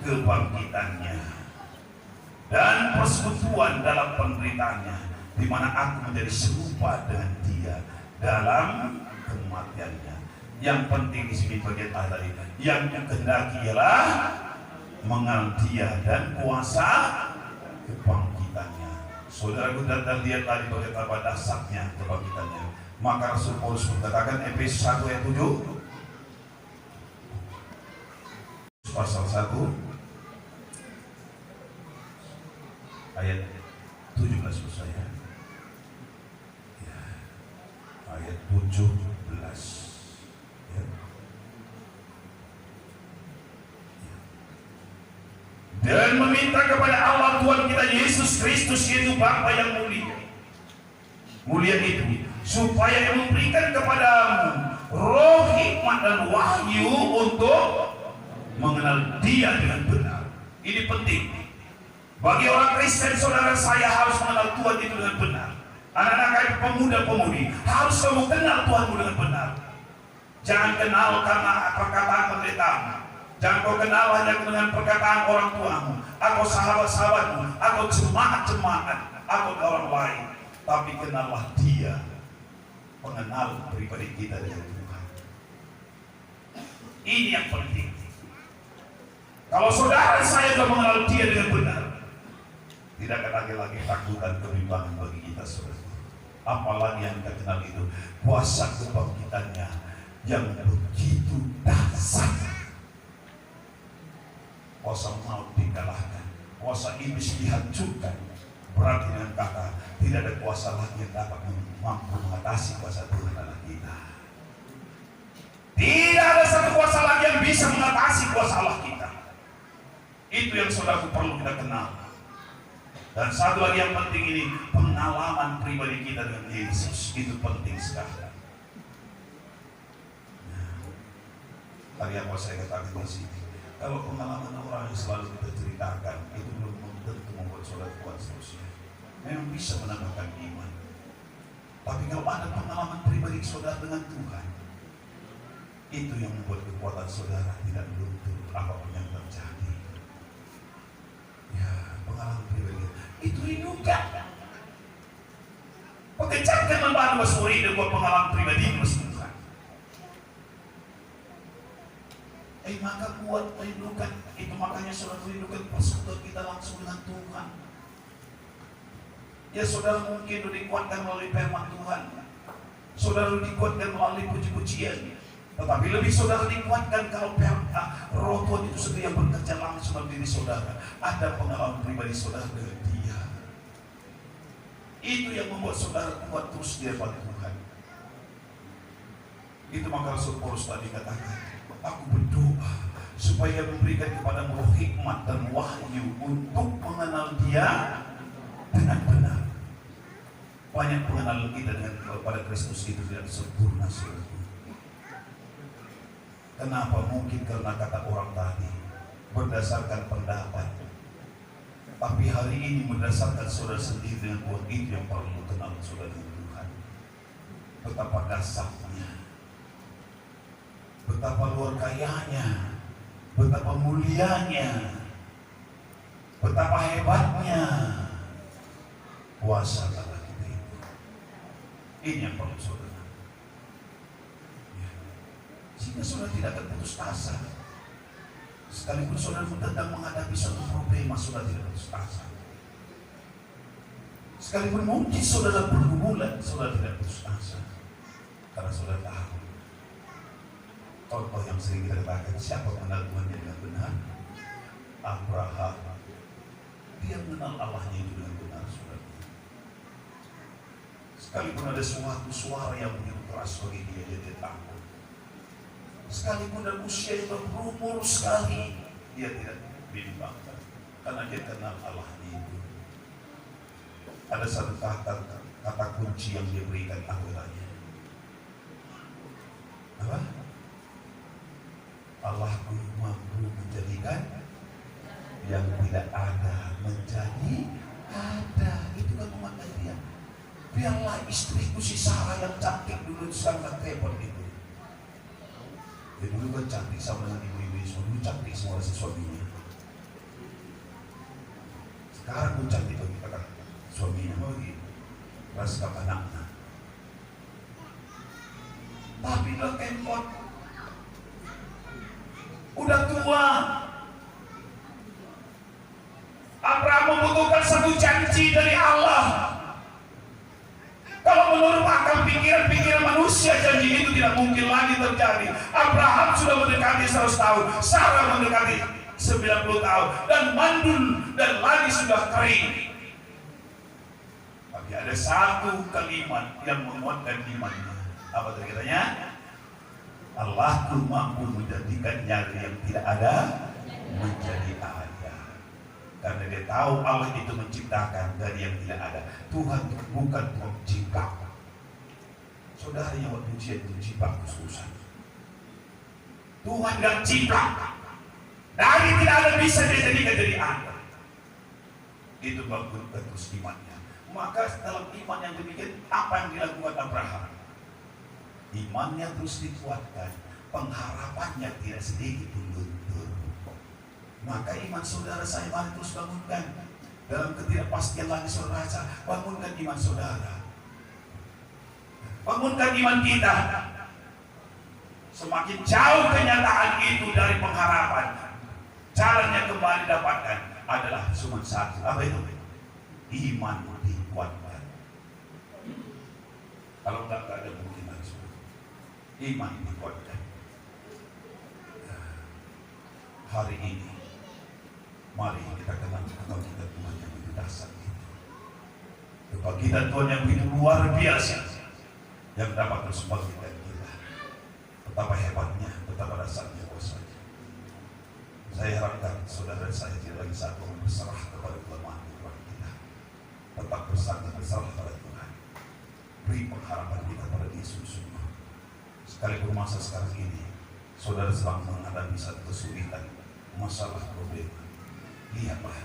[SPEAKER 1] kebangkitannya dan persekutuan dalam penderitaannya, di mana aku menjadi serupa dengan Dia dalam kematiannya. Yang penting di sini bagian tadi, yang kukehendaki ialah mengenal Dia dan kuasa kebangkitannya. Saudaraku, dan lihat tadi betapa dasarnya kebangkitannya. Maka Rasul Paulus mengatakan Efesus 1 ayat 7, pasal 1 ayat 17 saya. Ya, ayat 17. Ya. Dan meminta kepada Allah Tuhan kita Yesus Kristus, yaitu Bapa yang mulia itu, supaya Dia memberikan kepadamu roh hikmat dan wahyu untuk mengenal Dia dengan benar. Ini penting. Bagi orang Kristen, saudara, saya harus mengenal Tuhan itu dengan benar. Anak-anak pemuda-pemudi, harus kamu kenal Tuhanmu dengan benar. Jangan kenal karena perkataan pendeta. Jangan kau kenal hanya dengan perkataan orang tuamu, atau sahabat-sahabatmu, atau jemaat-jemaat, atau orang lain. Tapi kenallah Dia, pengenal pribadi kita dengan Tuhan. Ini yang penting. Kalau saudara saya sudah mengenal Dia dengan benar, tidak akan lagi takut dan kebimbangan bagi kita, saudara. Apalagi yang kita kenal itu kuasa kebangkitannya yang begitu dahsyat. Kuasa maut dikalahkan, kuasa iblis dihancurkan. Berarti dengan kata tidak ada kuasa lagi yang dapat mampu mengatasi kuasa Tuhan dalam kita. Tidak ada satu kuasa lagi yang bisa mengatasi kuasa Allah kita. Itu yang saudara perlu kita kenal. Dan satu lagi yang penting ini, pengalaman pribadi kita dengan Yesus itu penting sekali. Nah, tadi apa saya katakan di sini, kalau pengalaman orang yang selalu kita ceritakan itu belum tentu membuat saudara kuat seterusnya. Memang bisa menambahkan iman. Tapi kalau ada pengalaman pribadi saudara dengan Tuhan, itu yang membuat kekuatan saudara tidak luntur apapun yang terjadi. Ya, pengalaman pribadi itu hidupkan. Pekerjakan membantu suri dengan pengalaman pribadi Tuhan. Maka kuat merindukan. Itu makanya saudara merindukan persekutuan kita langsung dengan Tuhan. Ya saudara mungkin dikuatkan melalui firman Tuhan, saudara dikuatkan melalui puji-pujian, tetapi lebih saudara dikuatkan kalau Roh Tuhan itu sendiri yang bekerja langsung dalam diri saudara. Ada pengalaman pribadi saudara dengan Dia. Itu yang membuat saudara kuat terus di hadapan Tuhan. Itu maka Rasul Paulus tadi katakan, aku berdoa supaya memberikan kepada roh hikmat dan wahyu untuk mengenal Dia dengan benar. Banyak pengenalan kita dengan kepada Kristus itu tidak sempurna, saudara. Kenapa? Mungkin karena kata orang tadi berdasarkan pendapat. Tapi hari ini berdasarkan saudara sendiri dengan Tuhan, itu yang perlu kenal saudara dengan Tuhan. Betapa dasarnya, betapa luar kayanya, betapa mulianya, betapa hebatnya kuasa Allah kita itu. Ini yang perlu saudara. Ya. Sehingga saudara tidak akan putus asa. Sekalipun saudara sedang menghadapi suatu problema, saudara tidak putus asa. Sekalipun mungkin saudara bergumulan, saudara tidak putus asa. Karena saudara tahu. Contoh yang sering kita katakan, siapa mengenal Tuhan dengan benar? Abraham. Dia mengenal Allahnya itu dengan benar, saudara. Sekalipun ada suatu suara yang begitu keras bagi dia, dia tidak takut. Sekalipun dalam usia yang berumur sekali, dia tidak bimbang, karena dia kenal Allahnya itu. Ada satu kata kunci yang dia berikan akhirnya. Apa? Allahku mampu menjadikan yang tidak ada menjadi ada. Itu kan umat dia. Biarlah istriku si Sarah yang cantik dulu sangat repot itu. Dia dulu kan cantik sama dengan ibu-ibu semua. Dulu cantik semua si suaminya. Sekarang pun cantik bagi kakak suaminya lagi. Rasa anaknya. Tapi udah kempot. Udah tua. Abraham membutuhkan satu janji dari Allah. Kalau menurut akal pikiran manusia, janji itu tidak mungkin lagi terjadi. Abraham sudah mendekati 100 tahun, Sarah mendekati 90 tahun, dan mandul dan lagi sudah kering. Tapi ada satu kalimat yang menguatkan imannya. Apa tadi katanya? Allahku mampu menjadikan yang tidak ada menjadi ada. Karena dia tahu Allah itu menciptakan dari yang tidak ada. Tuhan bukan pencipta. Saudara yang waktu ujian itu cipta khususan. Tuhan yang cipta. Dari tidak ada bisa dia jadikan jadi ada. Itu bagus terus imannya. Maka dalam iman yang demikian, apa yang dilakukan Abraham? Imannya terus dikuatkan. Pengharapannya tidak sedikit pun luntur. Maka iman saudara saya mari terus bangunkan. Dalam ketidakpastian lagi saudara, bangunkan iman saudara. Bangunkan iman kita. Semakin jauh kenyataan itu dari pengharapan, caranya kembali dapatkan adalah cuma satu. Apa itu? Iman dikuatkan. Kalau enggak ada kemungkinan. Iman dikuatkan. Hari ini mari kita kenal kebangkitan Tuhan yang begitu dahsyat itu. Kebangkitan Tuhan yang begitu luar biasa, yang dapat terus membangkitkan kita. Betapa hebatnya, betapa dahsyatnya kuasanya. Saya harapkan saudara saya tidak lagi satu berserah kepada kelemahan Tuhan kita. Tetap bersandar berserah pada Tuhan. Beri pengharapan kita pada Dia sungguh-sungguh. Sekalipun masa sekarang ini saudara sedang menghadapi satu kesulitan, masalah, problema, lihatlah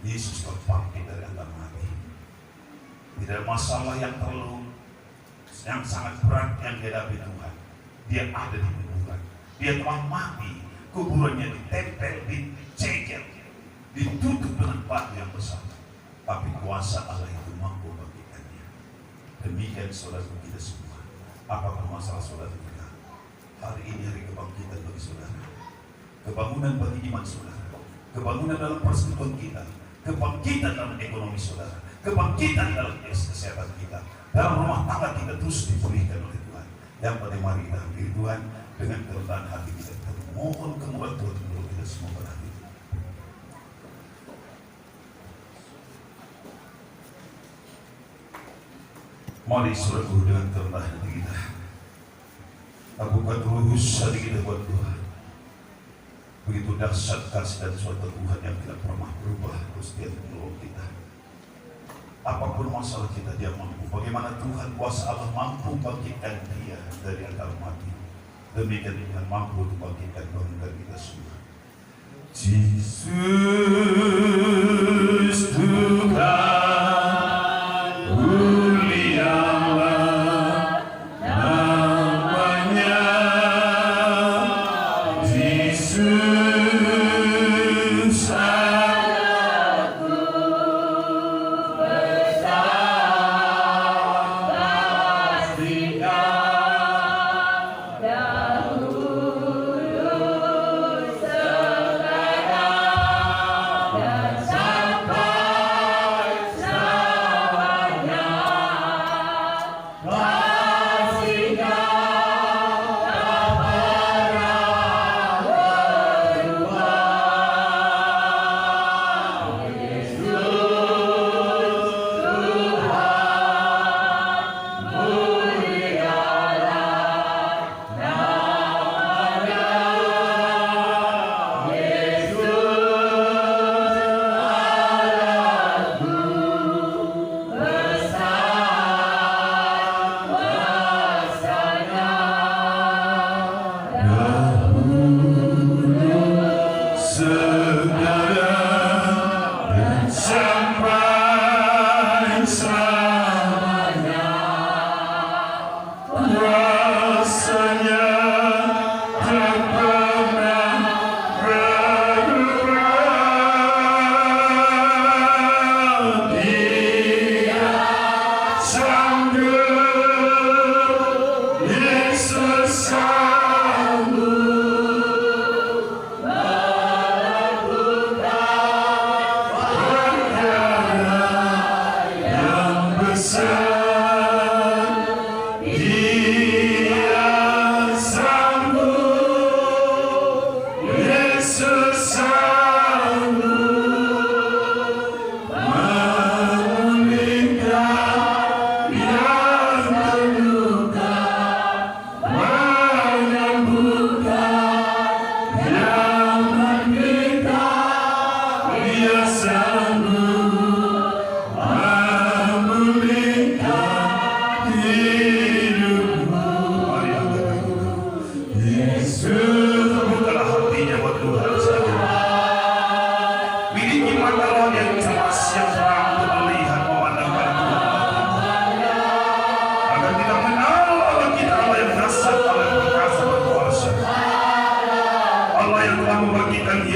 [SPEAKER 1] Yesus telah bangkit dari antara mati. Tidak ada masalah yang sangat berat yang dihadapi Tuhan. Dia ada di kuburan. Dia telah mati. Kuburannya ditempel, dicegel, ditutup dengan batu yang besar. Tapi kuasa Allah itu mampu membangkitkannya. Demikian saudara kita semua. Apapun masalah saudara kita, hari ini hari kebangkitan bagi saudara. Kebangunan bagi iman saudara. Kebangunan dalam persekutuan kita. Kebangkitan dalam ekonomi saudara. Kebangkitan dalam kesehatan kita. Dalam rumah tangga kita terus dipulihkan oleh Tuhan. Yang penting mari kita hampiri Tuhan dengan kerendahan hati kita. Kita mohon kemurahan Tuhan untuk kita semua pada hari ini. Mari saudaraku dengan kerendahan hati kita. Lakukan terus hati kita buat Tuhan. Begitu dahsyat kasih dan suatu Tuhan yang tidak pernah berubah, terus Dia menolong kita. Apapun masalah kita, Dia mampu. Bagaimana Tuhan kuasa Allah mampu bangkitkan Dia dari antara mati. Demikian Tuhan mampu untuk bangkitkan kita semua. Yesus Tuhan.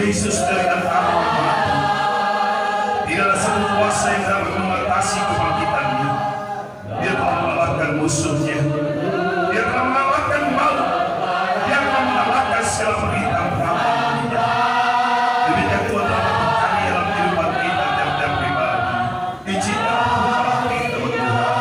[SPEAKER 1] Yesus dari antara orang mati. Tidak ada satu kuasa yang dapat mengatasi kebangkitannya. Dia telah mengalahkan musuhnya. Dia telah mengalahkan maut. Dia telah mengalahkan segala perintah perintahnya. Demikian Tuhan telah berkarya dalam kehidupan kita tiap-tiap pribadi. Izinkan Tuhan kita berdoa.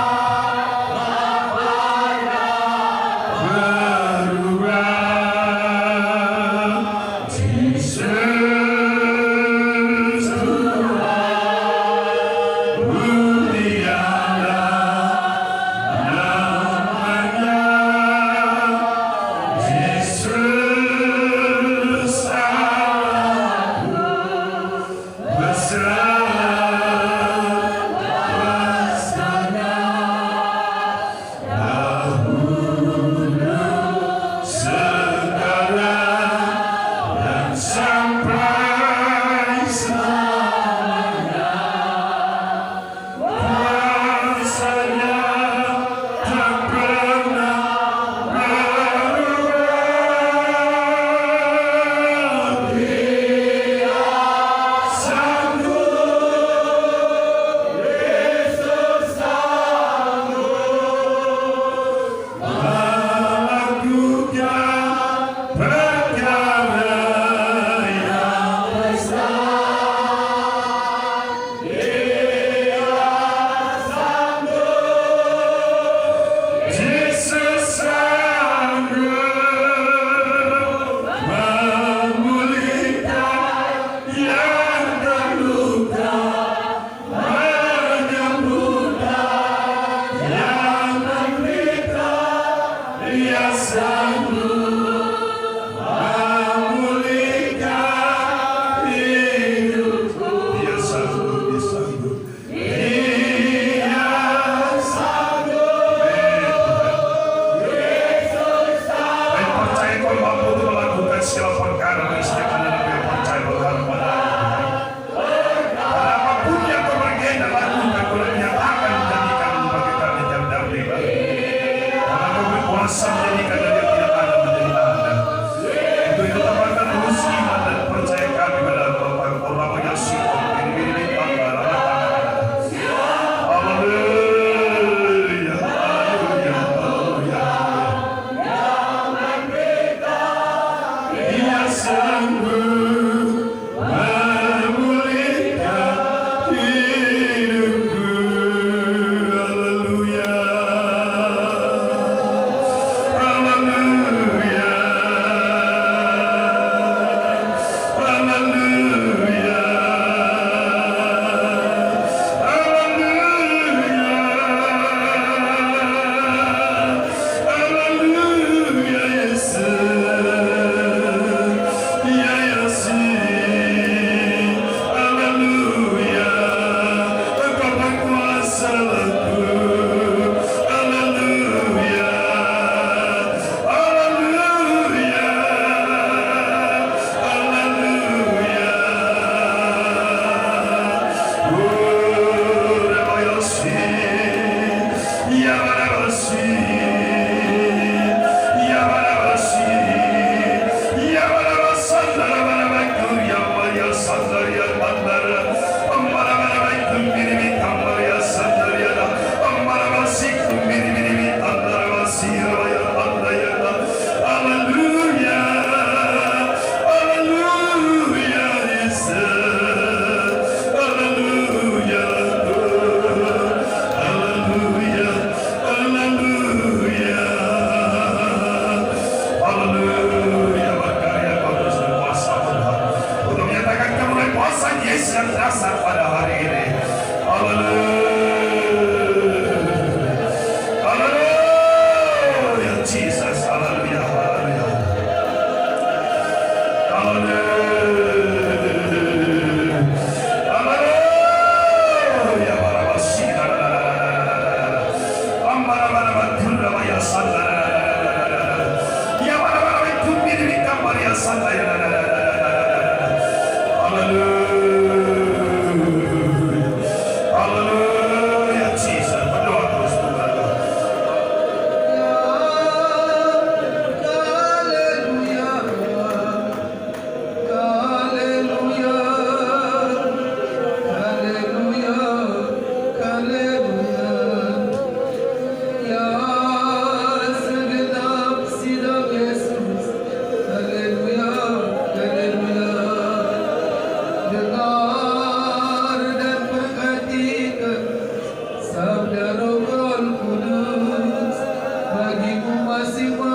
[SPEAKER 2] وصفاته